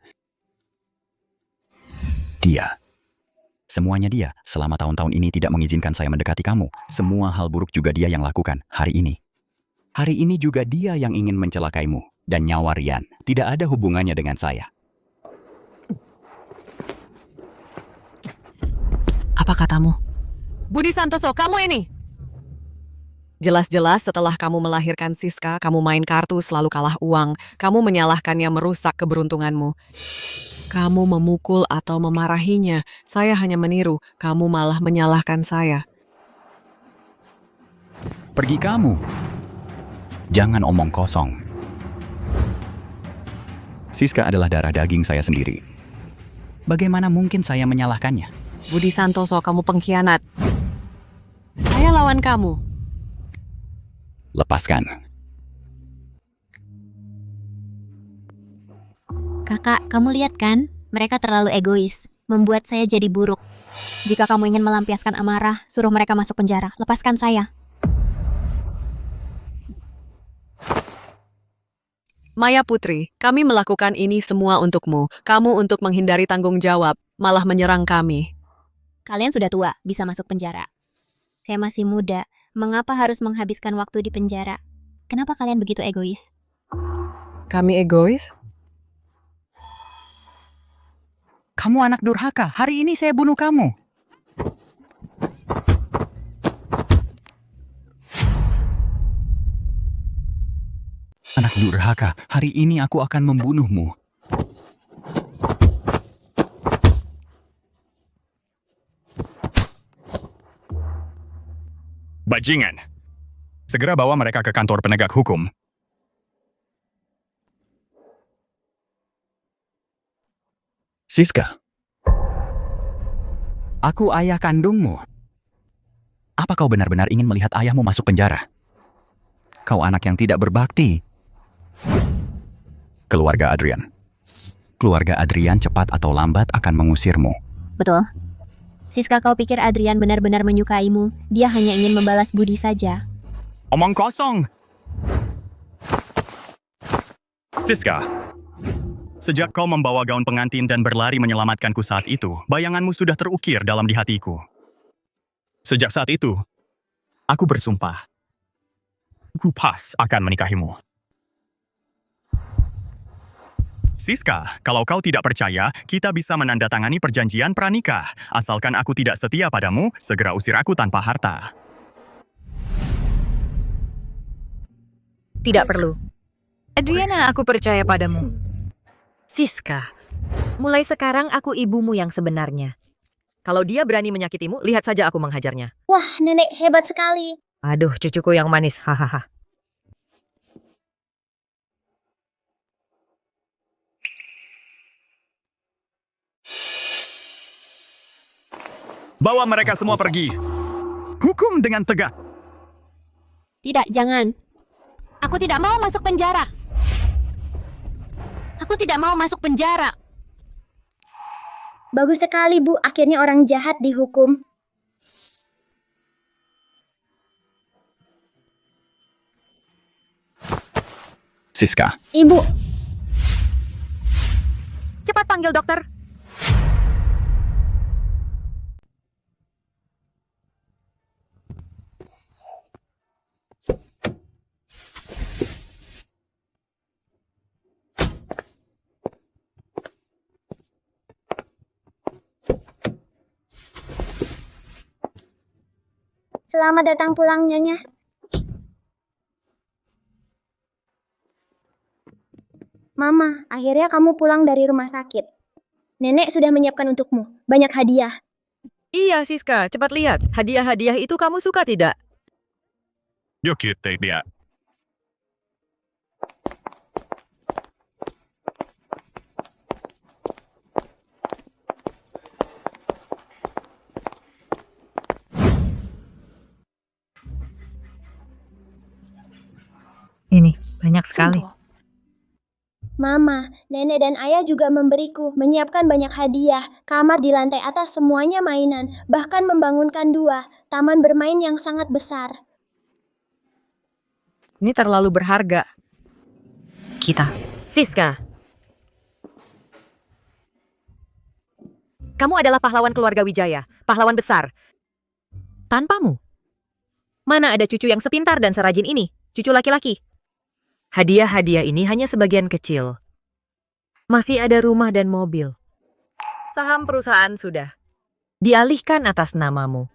Semuanya dia, selama tahun-tahun ini tidak mengizinkan saya mendekati kamu. Semua hal buruk juga dia yang lakukan hari ini. Hari ini juga dia yang ingin mencelakaimu. Dan nyawa Rian tidak ada hubungannya dengan saya. Apa katamu? Budi Santoso, kamu ini! Jelas-jelas setelah kamu melahirkan Siska, kamu main kartu selalu kalah uang. Kamu menyalahkannya merusak keberuntunganmu. Kamu memukul atau memarahinya. Saya hanya meniru. Kamu malah menyalahkan saya. Pergi kamu. Jangan omong kosong. Siska adalah darah daging saya sendiri. Bagaimana mungkin saya menyalahkannya? Budi Santoso, kamu pengkhianat. Saya lawan kamu. Lepaskan. Kakak, kamu lihat kan? Mereka terlalu egois, membuat saya jadi buruk. Jika kamu ingin melampiaskan amarah, suruh mereka masuk penjara. Lepaskan saya. Maya Putri, kami melakukan ini semua untukmu. Kamu untuk menghindari tanggung jawab, malah menyerang kami. Kalian sudah tua, bisa masuk penjara. Saya masih muda, mengapa harus menghabiskan waktu di penjara? Kenapa kalian begitu egois? Kami egois? Kamu anak durhaka, hari ini saya bunuh kamu. Anak durhaka, hari ini aku akan membunuhmu. Bajingan! Segera bawa mereka ke kantor penegak hukum. Siska, aku ayah kandungmu. Apa kau benar-benar ingin melihat ayahmu masuk penjara? Kau anak yang tidak berbakti. Keluarga Adrian. Keluarga Adrian cepat atau lambat akan mengusirmu. Betul. Siska, kau pikir Adrian benar-benar menyukaimu? Dia hanya ingin membalas budi saja. Omong kosong! Siska, sejak kau membawa gaun pengantin dan berlari menyelamatkanku saat itu, bayanganmu sudah terukir dalam di hatiku. Sejak saat itu, aku bersumpah, aku pas akan menikahimu. Siska, kalau kau tidak percaya, kita bisa menandatangani perjanjian pranikah. Asalkan aku tidak setia padamu, segera usir aku tanpa harta. Tidak perlu. Adriana, aku percaya padamu. Siska, mulai sekarang aku ibumu yang sebenarnya. Kalau dia berani menyakitimu, lihat saja aku menghajarnya. Wah, nenek hebat sekali. Aduh, cucuku yang manis, hahaha. Bawa mereka semua pergi. Hukum dengan tegak. Tidak, jangan. Aku tidak mau masuk penjara. Aku tidak mau masuk penjara. Bagus sekali, Bu. Akhirnya orang jahat dihukum. Siska, Ibu, Cepat panggil dokter. selamat datang pulang, Nyonya. Mama, akhirnya kamu pulang dari rumah sakit. Nenek sudah menyiapkan untukmu banyak hadiah. Iya, Siska, cepat lihat. Hadiah-hadiah itu kamu suka tidak? Yuk kita dia. Ini, banyak sekali. Mama, nenek dan ayah juga memberiku, menyiapkan banyak hadiah. Kamar di lantai atas semuanya mainan, bahkan membangunkan 2 taman bermain yang sangat besar. Ini terlalu berharga. Kita. Siska, kamu adalah pahlawan keluarga Wijaya, pahlawan besar. Tanpamu, mana ada cucu yang sepintar dan serajin ini, cucu laki-laki. Hadiah-hadiah ini hanya sebagian kecil. Masih ada rumah dan mobil. Saham perusahaan sudah dialihkan atas namamu.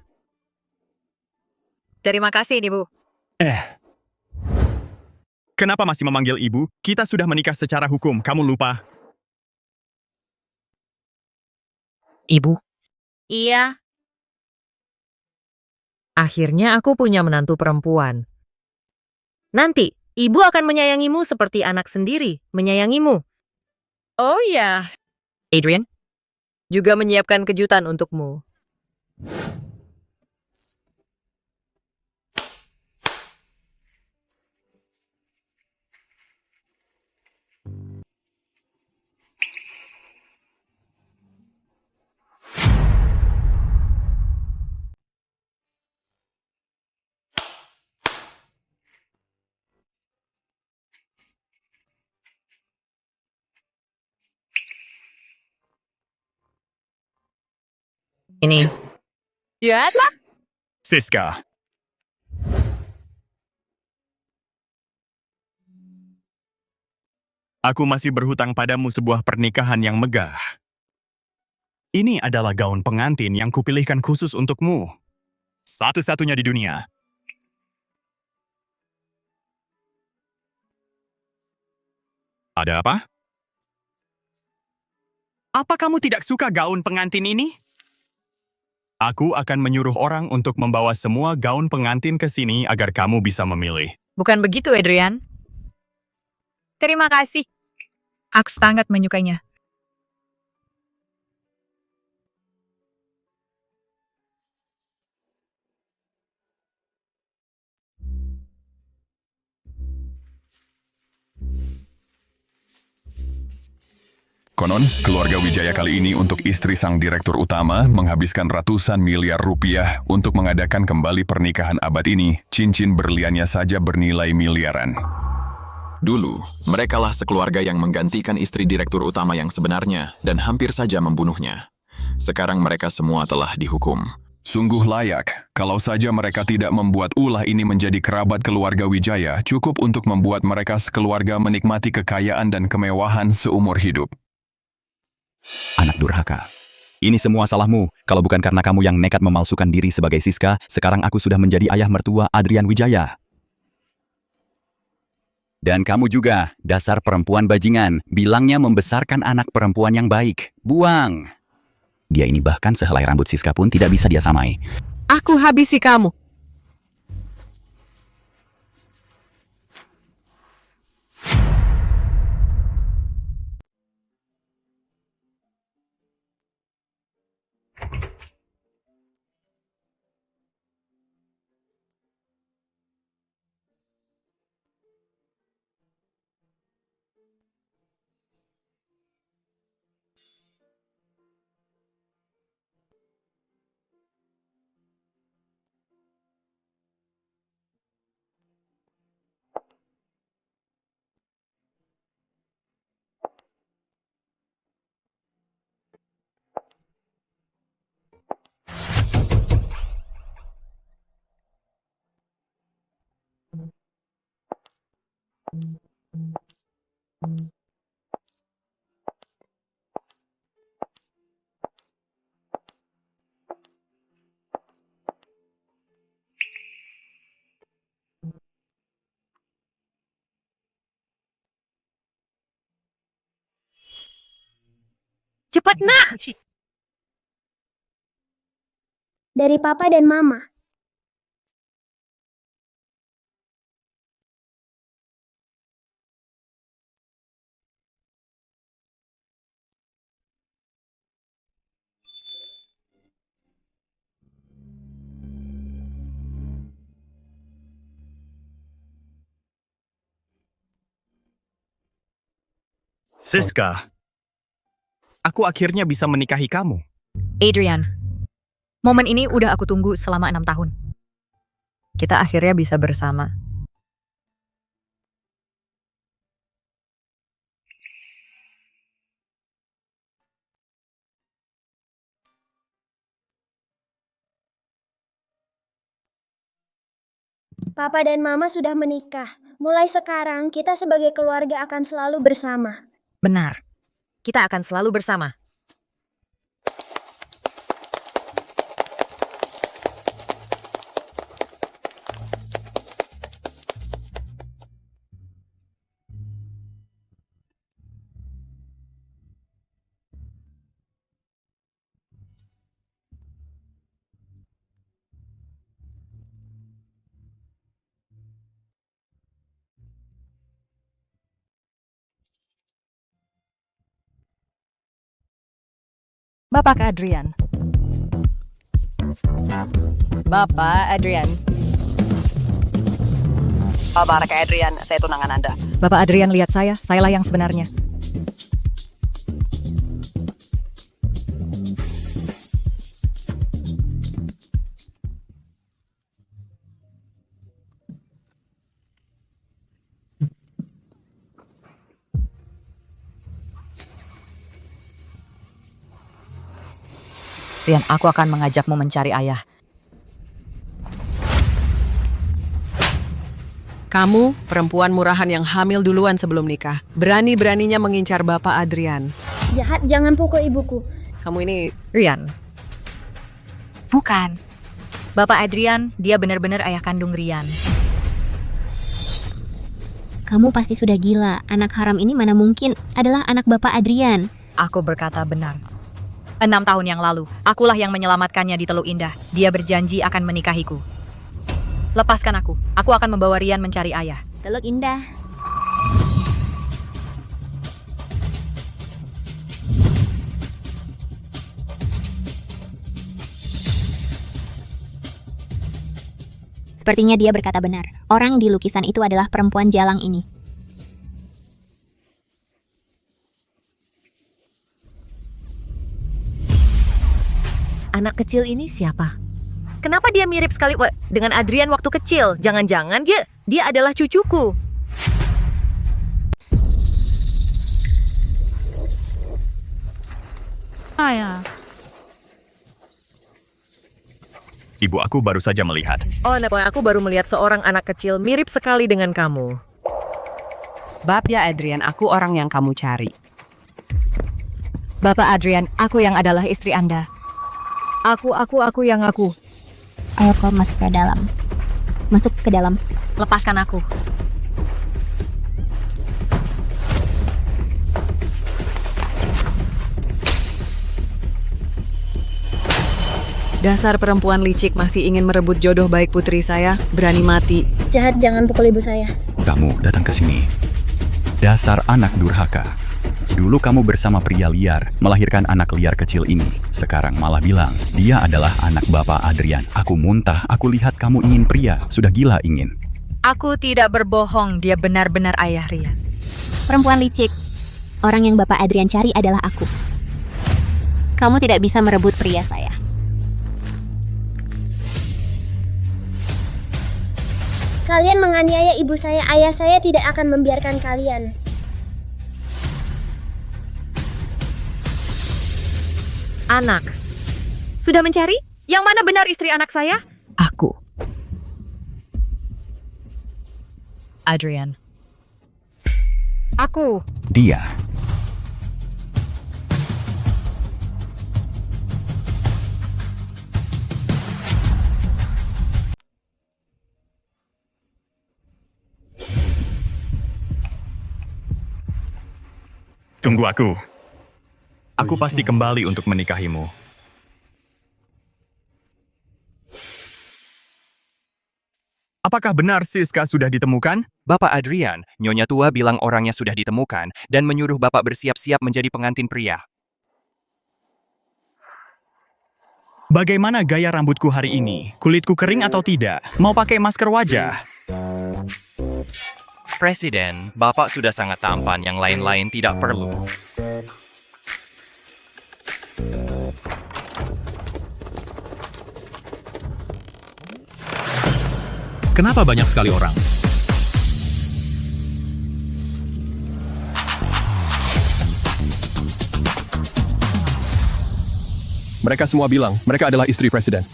Terima kasih, Ibu. Kenapa masih memanggil ibu? Kita sudah menikah secara hukum, kamu lupa? Ibu. Iya. Akhirnya aku punya menantu perempuan. Nanti, ibu akan menyayangimu seperti anak sendiri, menyayangimu. Oh ya, Adrian, juga menyiapkan kejutan untukmu. Ini. Ya, Siska. Aku masih berhutang padamu sebuah pernikahan yang megah. Ini adalah gaun pengantin yang kupilihkan khusus untukmu. Satu-satunya di dunia. Ada apa? Apa kamu tidak suka gaun pengantin ini? Aku akan menyuruh orang untuk membawa semua gaun pengantin ke sini agar kamu bisa memilih. bukan begitu, Adrian. Terima kasih. Aku sangat menyukainya. Konon, keluarga Wijaya kali ini untuk istri sang direktur utama menghabiskan ratusan miliar rupiah untuk mengadakan kembali pernikahan abad ini. Cincin berliannya saja bernilai miliaran. Dulu, merekalah sekeluarga yang menggantikan istri direktur utama yang sebenarnya dan hampir saja membunuhnya. Sekarang mereka semua telah dihukum. Sungguh layak, kalau saja mereka tidak membuat ulah ini menjadi kerabat keluarga Wijaya, cukup untuk membuat mereka sekeluarga menikmati kekayaan dan kemewahan seumur hidup. Anak durhaka. Ini semua salahmu. Kalau bukan karena kamu yang nekat memalsukan diri sebagai Siska, sekarang aku sudah menjadi ayah mertua Adrian Wijaya. Dan kamu juga, dasar perempuan bajingan, bilangnya membesarkan anak perempuan yang baik. Buang! Dia ini bahkan sehelai rambut Siska pun tidak bisa dia samai. Aku habisi kamu. Cepat, nak! Dari Papa dan Mama. Siska, aku akhirnya bisa menikahi kamu. Adrian, momen ini udah aku tunggu selama 6 tahun. Kita akhirnya bisa bersama. Papa dan Mama sudah menikah. Mulai sekarang, kita sebagai keluarga akan selalu bersama. Benar. Kita akan selalu bersama. Bapak Adrian. Bapak Adrian. Bapak Adrian, saya tunangan Anda. Bapak Adrian, lihat sayalah yang sebenarnya. Rian, aku akan mengajakmu mencari ayah. Kamu, perempuan murahan yang hamil duluan sebelum nikah. Berani-beraninya mengincar Bapak Adrian. Jahat, jangan pukul ibuku. Kamu ini... Rian. Bukan. Bapak Adrian, dia benar-benar ayah kandung Rian. Kamu pasti sudah gila. Anak haram ini mana mungkin adalah anak Bapak Adrian. Aku berkata benar. 6 tahun yang lalu, akulah yang menyelamatkannya di Teluk Indah. Dia berjanji akan menikahiku. Lepaskan aku. Aku akan membawa Rian mencari ayah. Teluk Indah. Sepertinya dia berkata benar. Orang di lukisan itu adalah perempuan jalang ini. Anak kecil ini siapa? Kenapa dia mirip sekali dengan Adrian waktu kecil? Jangan-jangan dia adalah cucuku. Ayah. Ibu aku baru saja melihat. Oh, aku baru melihat seorang anak kecil mirip sekali dengan kamu. Bab ya Adrian, aku orang yang kamu cari. Bapak Adrian, aku yang adalah istri Anda. Aku yang aku. Ayo kau masuk ke dalam. Masuk ke dalam. Lepaskan aku. Dasar perempuan licik masih ingin merebut jodoh baik putri saya, berani mati. Jahat, jangan pukul ibu saya. Kamu datang ke sini. Dasar anak durhaka. Dulu kamu bersama pria liar, melahirkan anak liar kecil ini. Sekarang malah bilang, dia adalah anak Bapak Adrian. Aku muntah, aku lihat kamu ingin pria. Sudah gila ingin. Aku tidak berbohong, dia benar-benar ayah Ria. Perempuan licik. Orang yang Bapak Adrian cari adalah aku. Kamu tidak bisa merebut pria saya. Kalian menganiaya ibu saya, ayah saya tidak akan membiarkan kalian. Anak. Sudah mencari? Yang mana benar istri anak saya? Aku. Adrian. Aku. Dia. Tunggu aku. Aku pasti kembali untuk menikahimu. Apakah benar Siska sudah ditemukan? Bapak Adrian, Nyonya Tua bilang orangnya sudah ditemukan dan menyuruh Bapak bersiap-siap menjadi pengantin pria. Bagaimana gaya rambutku hari ini? Kulitku kering atau tidak? Mau pakai masker wajah? Presiden, Bapak sudah sangat tampan, yang lain-lain tidak perlu. Kenapa banyak sekali orang? Mereka semua bilang mereka adalah istri presiden.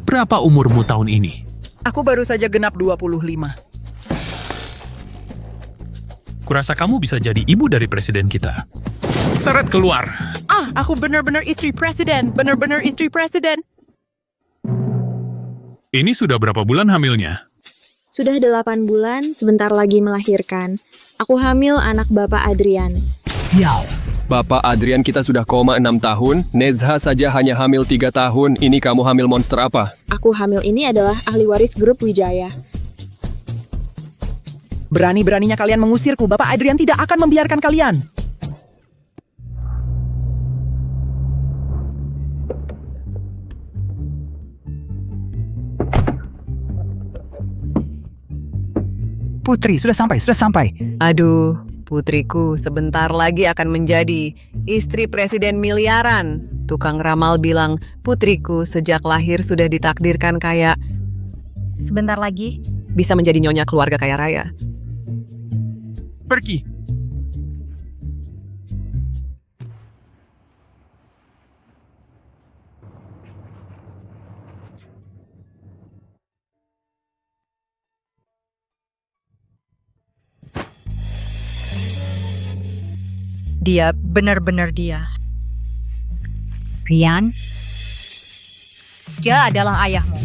Berapa umurmu tahun ini? Aku baru saja genap 25. Kurasa kamu bisa jadi ibu dari presiden kita. Seret keluar. Aku benar-benar istri presiden. Benar-benar istri presiden. Ini sudah berapa bulan hamilnya? Sudah 8 bulan, sebentar lagi melahirkan. Aku hamil anak Bapak Adrian. Sial. Bapak Adrian kita sudah koma 6 tahun, Nezha saja hanya hamil 3 tahun. Ini kamu hamil monster apa? Aku hamil ini adalah ahli waris grup Wijaya. Berani-beraninya kalian mengusirku. Bapak Adrian tidak akan membiarkan kalian. Putri, sudah sampai. Aduh, putriku sebentar lagi akan menjadi istri presiden miliaran. Tukang ramal bilang, putriku sejak lahir sudah ditakdirkan kaya. Sebentar lagi Bisa menjadi nyonya keluarga kaya raya. Pergi. Dia benar-benar dia. Rian, dia adalah ayahmu.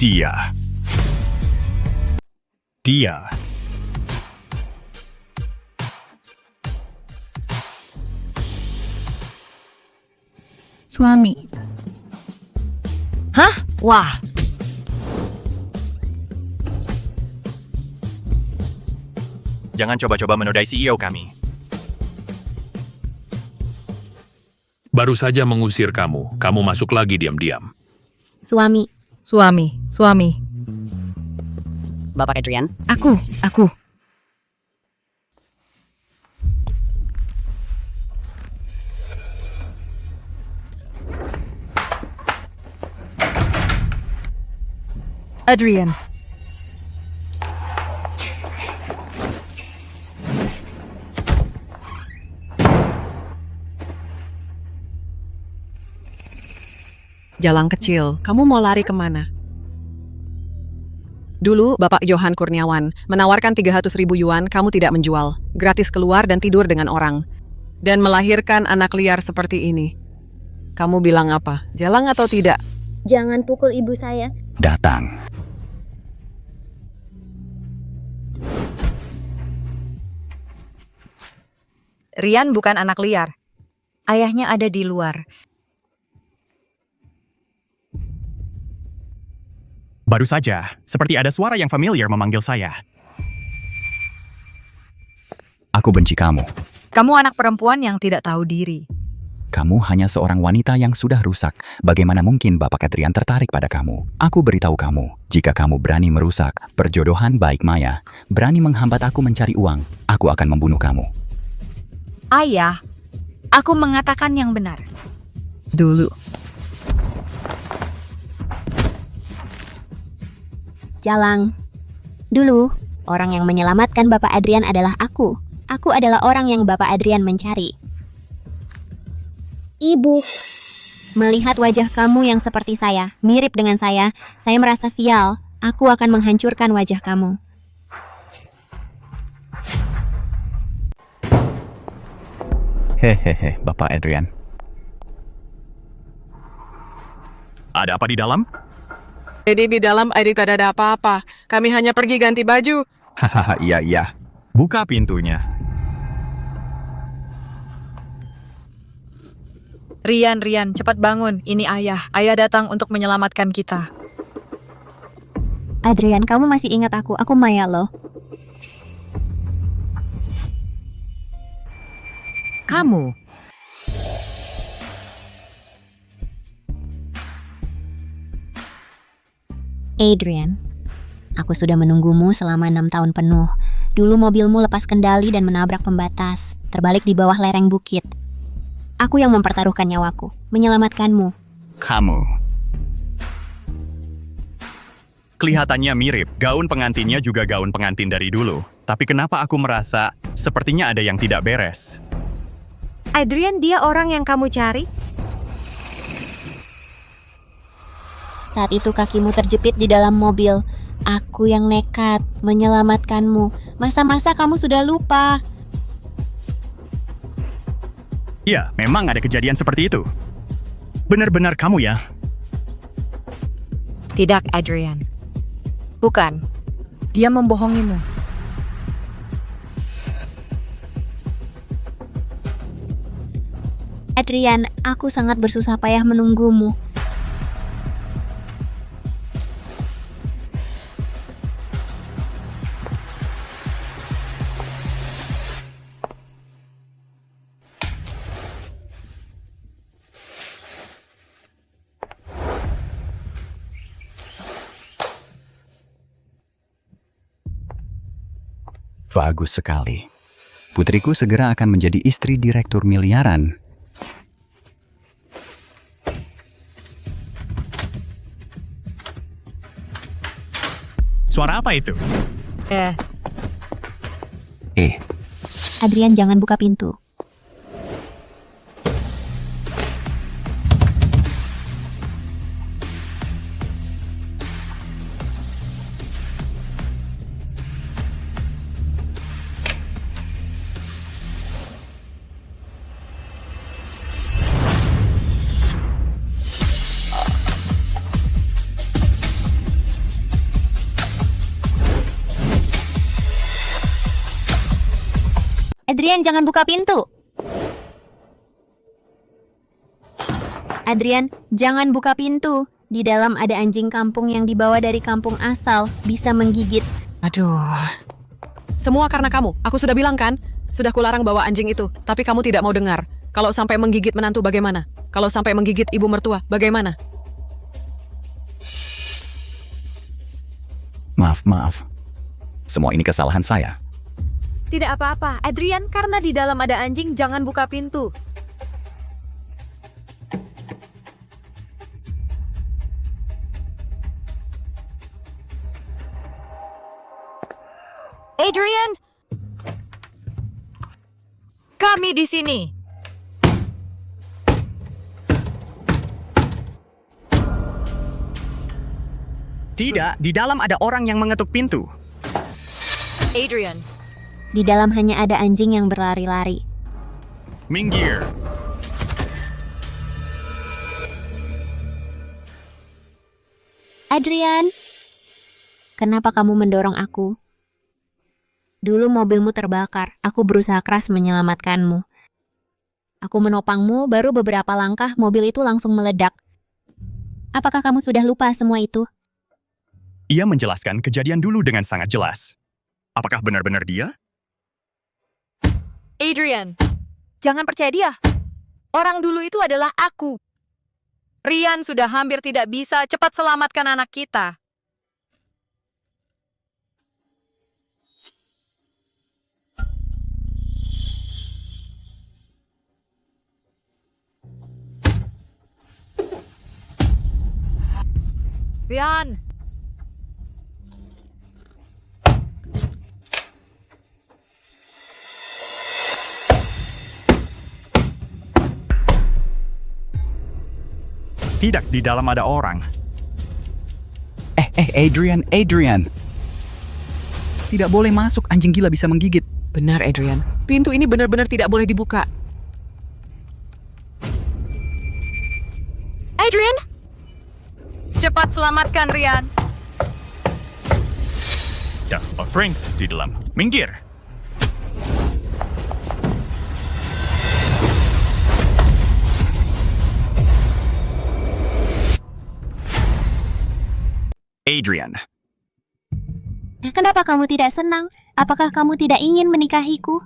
Dia. Suami. Hah? Wah. Jangan coba-coba menodai CEO kami. Baru saja mengusir kamu. Kamu masuk lagi diam-diam. Suami. Bapak Adrian? Aku. Adrian. Jalang kecil, kamu mau lari kemana? Dulu, Bapak Johan Kurniawan menawarkan 300.000 yuan kamu tidak menjual, gratis keluar dan tidur dengan orang, dan melahirkan anak liar seperti ini. Kamu bilang apa? Jalang atau tidak? Jangan pukul ibu saya. Datang. Rian bukan anak liar. Ayahnya ada di luar. Baru saja, seperti ada suara yang familiar memanggil saya. Aku benci kamu. Kamu anak perempuan yang tidak tahu diri. Kamu hanya seorang wanita yang sudah rusak. Bagaimana mungkin Bapak Adrian tertarik pada kamu? Aku beritahu kamu, jika kamu berani merusak perjodohan baik Maya, berani menghambat aku mencari uang, aku akan membunuh kamu. Ayah, aku mengatakan yang benar. Dulu. Jalang. Dulu, orang yang menyelamatkan Bapak Adrian adalah aku. Aku adalah orang yang Bapak Adrian mencari. Ibu. Melihat wajah kamu yang seperti saya, mirip dengan saya merasa sial. Aku akan menghancurkan wajah kamu. Hehehe, Bapak Adrian. Ada apa di dalam? Jadi di dalam tidak ada apa-apa. Kami hanya pergi ganti baju. Hahaha, iya. Buka pintunya. Rian, cepat bangun. Ini ayah. Ayah datang untuk menyelamatkan kita. Adrian, kamu masih ingat aku? Aku Maya loh. Kamu. Adrian, aku sudah menunggumu selama 6 tahun penuh. Dulu mobilmu lepas kendali dan menabrak pembatas, terbalik di bawah lereng bukit. Aku yang mempertaruhkan nyawaku, menyelamatkanmu. Kamu. Kelihatannya mirip, gaun pengantinnya juga gaun pengantin dari dulu. Tapi kenapa aku merasa sepertinya ada yang tidak beres? Adrian, dia orang yang kamu cari? Saat itu kakimu terjepit di dalam mobil. Aku yang nekat menyelamatkanmu. Masa-masa kamu sudah lupa. Ya, memang ada kejadian seperti itu. Benar-benar kamu ya? Tidak, Adrian. Bukan. Dia membohongimu. Adrian, aku sangat bersusah payah menunggumu. Bagus sekali. Putriku segera akan menjadi istri direktur miliaran. Suara apa itu? Adrian, jangan buka pintu. Adrian, jangan buka pintu. Adrian, jangan buka pintu. Di dalam ada anjing kampung yang dibawa dari kampung asal, bisa menggigit. Aduh. Semua karena kamu. Aku sudah bilang kan? Sudah kularang bawa anjing itu, tapi kamu tidak mau dengar. Kalau sampai menggigit menantu bagaimana? Kalau sampai menggigit ibu mertua bagaimana? Maaf. Semua ini kesalahan saya. Tidak apa-apa, Adrian, karena di dalam ada anjing, jangan buka pintu. Adrian! Kami di sini. Tidak, di dalam ada orang yang mengetuk pintu. Adrian, Di dalam hanya ada anjing yang berlari-lari. Minggir. Adrian, kenapa kamu mendorong aku? Dulu mobilmu terbakar, aku berusaha keras menyelamatkanmu. Aku menopangmu, baru beberapa langkah mobil itu langsung meledak. Apakah kamu sudah lupa semua itu? Ia menjelaskan kejadian dulu dengan sangat jelas. Apakah benar-benar dia? Adrian, jangan percaya dia. Orang dulu itu adalah aku. Rian sudah hampir tidak bisa cepat selamatkan anak kita. Rian, Tidak, di dalam ada orang. Adrian. Tidak boleh masuk, anjing gila bisa menggigit. Benar, Adrian. Pintu ini benar-benar tidak boleh dibuka. Adrian! Cepat selamatkan Rian. Prince di dalam. Minggir. Adrian. Kenapa kamu tidak senang? Apakah kamu tidak ingin menikahiku?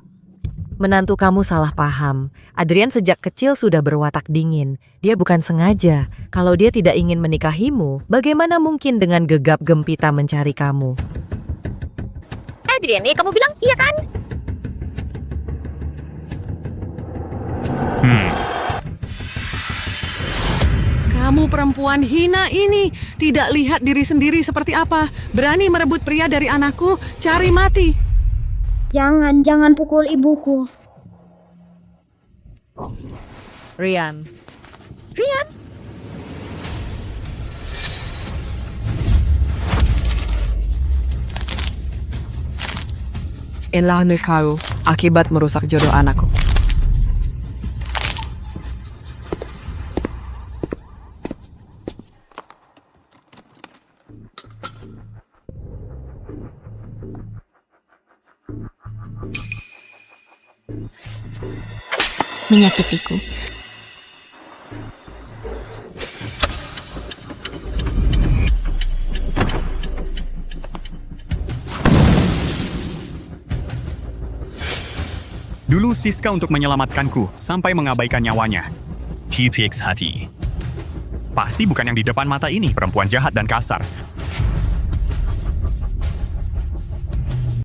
Menantu kamu salah paham. Adrian sejak kecil sudah berwatak dingin. Dia bukan sengaja. Kalau dia tidak ingin menikahimu, bagaimana mungkin dengan gegap gempita mencari kamu? Adrian, kamu bilang iya kan? Kamu perempuan hina ini. Tidak lihat diri sendiri seperti apa. Berani merebut pria dari anakku, cari mati. Jangan pukul ibuku. Rian. Inilah kau akibat merusak jodoh anakku. Menyakitiku. Dulu Siska untuk menyelamatkanku sampai mengabaikan nyawanya. TTX hati. Pasti bukan yang di depan mata ini, perempuan jahat dan kasar.